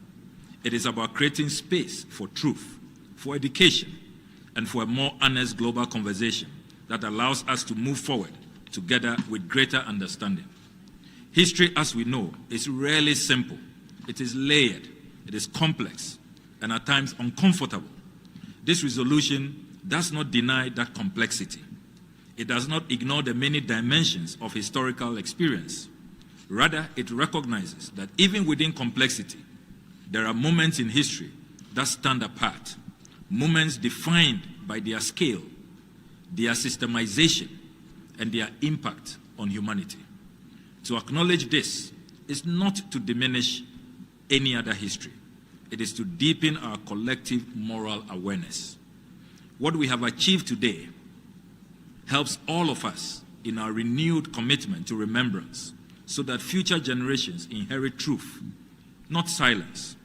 It is about creating space for truth, for education, and for a more honest global conversation that allows us to move forward together with greater understanding. History, as we know, is rarely simple. It is layered, it is complex, and at times uncomfortable. This resolution does not deny that complexity. It does not ignore the many dimensions of historical experience. Rather, it recognizes that even within complexity, there are moments in history that stand apart, moments defined by their scale, their systemization, and their impact on humanity. To acknowledge this is not to diminish any other history. It is to deepen our collective moral awareness. What we have achieved today helps all of us in our renewed commitment to remembrance, so that future generations inherit truth, not silence,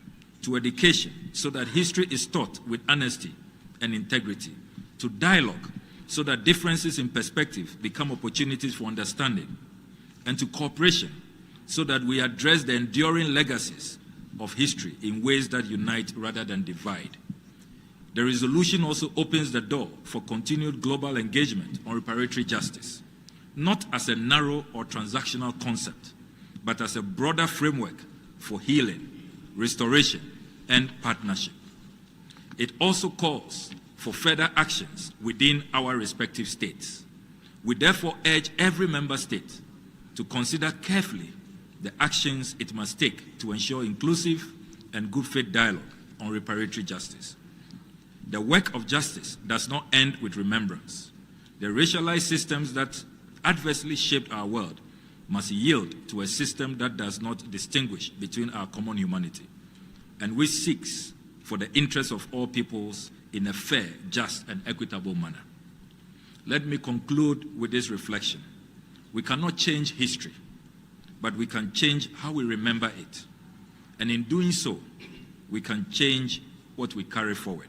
to education, so that history is taught with honesty and integrity, to dialogue, so that differences in perspective become opportunities for understanding, and to cooperation, so that we address the enduring legacies of history in ways that unite rather than divide. The resolution also opens the door for continued global engagement on reparatory justice, not as a narrow or transactional concept, but as a broader framework for healing, restoration, and partnership. It also calls for further actions within our respective states. We therefore urge every member state to consider carefully the actions it must take to ensure inclusive and good faith dialogue on reparatory justice. The work of justice does not end with remembrance. The racialized systems that adversely shaped our world must yield to a system that does not distinguish between our common humanity, and which seeks for the interests of all peoples in a fair, just, and equitable manner. Let me conclude with this reflection. We cannot change history, but we can change how we remember it. And in doing so, we can change what we carry forward.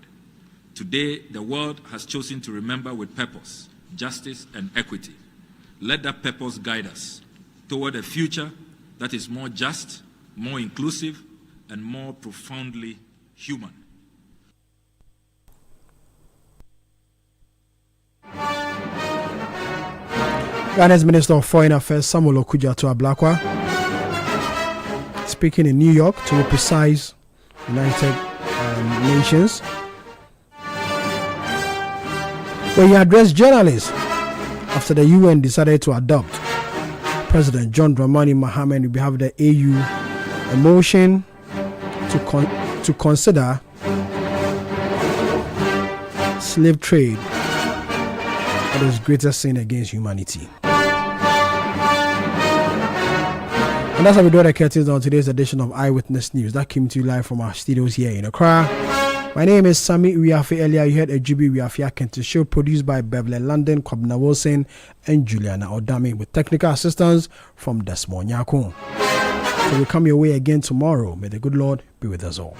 Today, the world has chosen to remember with purpose, justice, and equity. Let that purpose guide us toward a future that is more just, more inclusive, and more profoundly human. Ghana's Minister of Foreign Affairs Samuel Okudzeto Ablakwa, speaking in New York, to be precise, United Nations, where he addressed journalists after the UN decided to adopt President John Dramani Mahama on behalf of the AU a motion to consider slave trade as its greatest sin against humanity. And that's how we draw the curtains on today's edition of Eyewitness News. That came to you live from our studios here in Accra. My name is Sami Uyafe. Earlier you heard a GB Uyafe Kente show produced by Beverly London, Kwabena Wilson, and Juliana Odami with technical assistance from Desmond Nyako. So we come your way again tomorrow. May the good Lord be with us all.